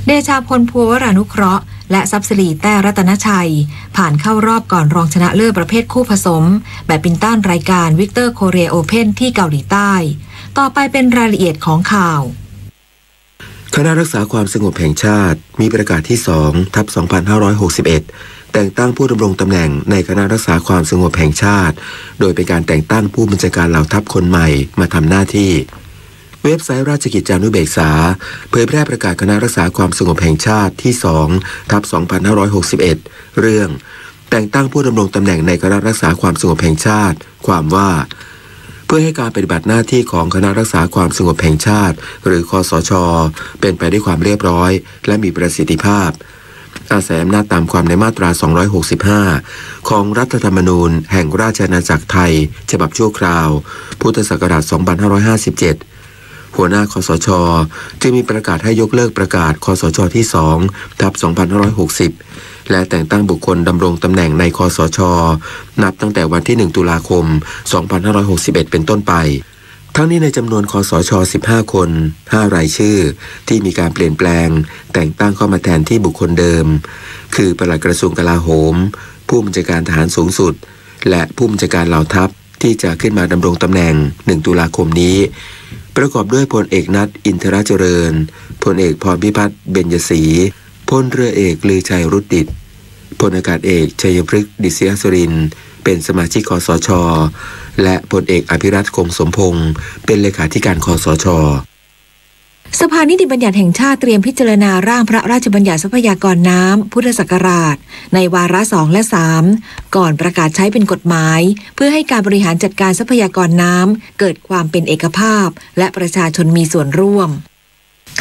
เดชาพลภัววรานุเคราะห์และซับซิลีแต้รัตนชัยผ่านเข้ารอบก่อนรองชนะเลิศประเภทคู่ผสมแบดมินตันรายการวิกเตอร์โคเรียโอเพ่นที่เกาหลีใต้ต่อไปเป็นรายละเอียดของข่าว คณะรักษาความสงบแห่งชาติมีประกาศที่ 2/2561 แต่งตั้งผู้ดำรงตำแหน่งในคณะรักษาความสงบแห่งชาติโดยเป็นการแต่งตั้งผู้บัญชาการเหล่าทัพคนใหม่มาทำหน้าที่เว็บไซต์ราชกิจจานุเบกษาเผยแพร่ประกาศคณะรักษาความสงบแห่งชาติที่ 2/2561 เรื่องแต่งตั้งผู้ดำรงตำแหน่งในคณะรักษาความสงบแห่งชาติความว่าเพื่อให้การปฏิบัติหน้าที่ของคณะรักษาความสงบแห่งชาติหรือคสช.เป็นไปด้วยความเรียบร้อยและมีประสิทธิภาพอาศัยอำนาจตามความในมาตรา 265 ของรัฐธรรมนูญแห่งราชอาณาจักรไทยฉบับชั่วคราวพุทธศักราช 2557 หัวหน้าคสช.จึงมีประกาศให้ยกเลิกประกาศคสช. ที่ 2/2560 และแต่งตั้งบุคคลดำรงตำแหน่งในคสช.นับตั้งแต่วันที่ 1 ตุลาคม 2561 เป็นต้นไปทั้งนี้ในจำนวนคสช. 15 คน 5 รายชื่อที่มีการเปลี่ยนแปลงแต่งตั้งเข้ามาแทนที่บุคคลเดิมคือปลัดกระทรวงกลาโหมผู้บัญชาการทหารสูงสุดและผู้บัญชาการเหล่าทัพที่จะขึ้นมาดำรงตำแหน่ง 1 ตุลาคมนี้ประกอบด้วยพลเอกนัทอินทรเจริญพลเอกพรพิพัฒน์เบญจศรีพลเรือเอกลือชัยรุตดิษฐ์พลอากาศเอกชัยพฤกษ์ดิษยสุรินทร์เป็นสมาชิกคสช.และพลเอกอภิรัตคงสมพงษ์เป็นเลขาธิการคสช.สภานิติบัญญัติแห่งชาติเตรียมพิจารณาร่างพระราชบัญญัติทรัพยากรน้ำพุทธศักราชในวาระ 2 และ 3 ก่อนประกาศใช้เป็นกฎหมายเพื่อให้การบริหารจัดการทรัพยากรน้ำเกิดความเป็นเอกภาพและประชาชนมีส่วนร่วม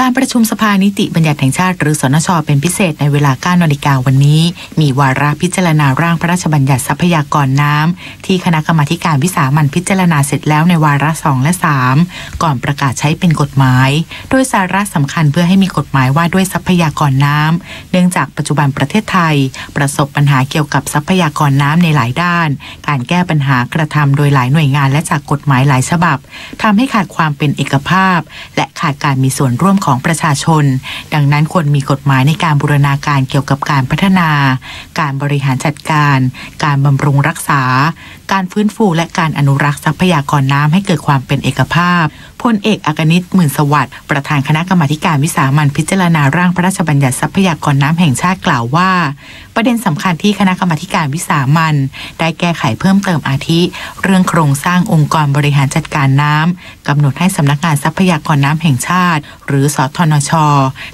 การประชุมสภานิติบัญญัติแห่งชาติหรือสนช.เป็นพิเศษในเวลา 9 นาฬิกาวันนี้มีวาระพิจารณาร่างพระราชบัญญัติทรัพยากรน้ำที่คณะกรรมาธิการวิสามัญพิจารณาเสร็จแล้วในวาระ 2 และ 3 ก่อนประกาศใช้เป็นกฎหมายโดยสาระสำคัญเพื่อให้มีกฎหมายว่าด้วยทรัพยากรน้ำเนื่องจากปัจจุบันประเทศไทยประสบปัญหาเกี่ยวกับทรัพยากรน้ำในหลายด้านการแก้ปัญหากระทำโดยหลายหน่วยงานและจากกฎหมายหลายฉบับทำให้ขาดความเป็นเอกภาพและขาดการมีส่วนร่วมของประชาชนดังนั้นควรมีกฎหมายในการบูรณาการเกี่ยวกับการพัฒนาการบริหารจัดการการบำรุงรักษาการฟื้นฟูและการอนุรักษ์ทรัพยากรน้ำให้เกิดความเป็นเอกภาพพลเอกอักนิต หมื่นสวัสดิ์ประธานคณะกรรมาธิการวิสามัญพิจารณาร่างพระราชบัญญัติทรัพยากรน้ำแห่งชาติกล่าวว่าประเด็นสำคัญที่คณะกรรมาธิการวิสามัญได้แก้ไขเพิ่มเติมอาทิเรื่องโครงสร้างองค์กรบริหารจัดการน้ำกำหนดให้สำนักงานทรัพยากรน้ำแห่งชาติหรือสทนช.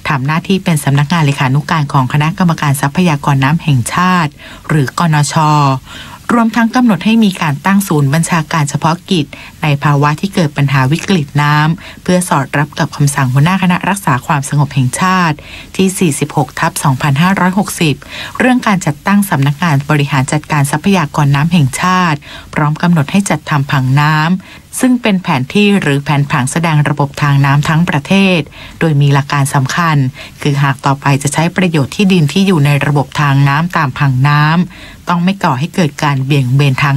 ทำหน้าที่เป็นสำนักงานเลขานุการของคณะกรรมการทรัพยากรน้ำแห่งชาติหรือกนช.รวมทั้งกำหนดให้มีการตั้งศูนย์บัญชาการเฉพาะกิจในภาวะที่เกิดปัญหาวิกฤตน้ำเพื่อสอดรับกับคำสั่งหัวหน้าคณะรักษาความสงบแห่งชาติที่ 46/2560 เรื่องการจัดตั้งสำนักงานบริหารจัดการทรัพยากรน้ำแห่งชาติพร้อมกำหนดให้จัดทำผังน้ำซึ่งเป็นแผนที่หรือแผนผังแสดงระบบทางน้ำทั้งประเทศโดยมีหลักการสำคัญคือหากต่อไปจะใช้ประโยชน์ที่ดินที่อยู่ในระบบทางน้ำตามผังน้ำต้องไม่ก่อให้เกิดการเบี่ยงเบนทาง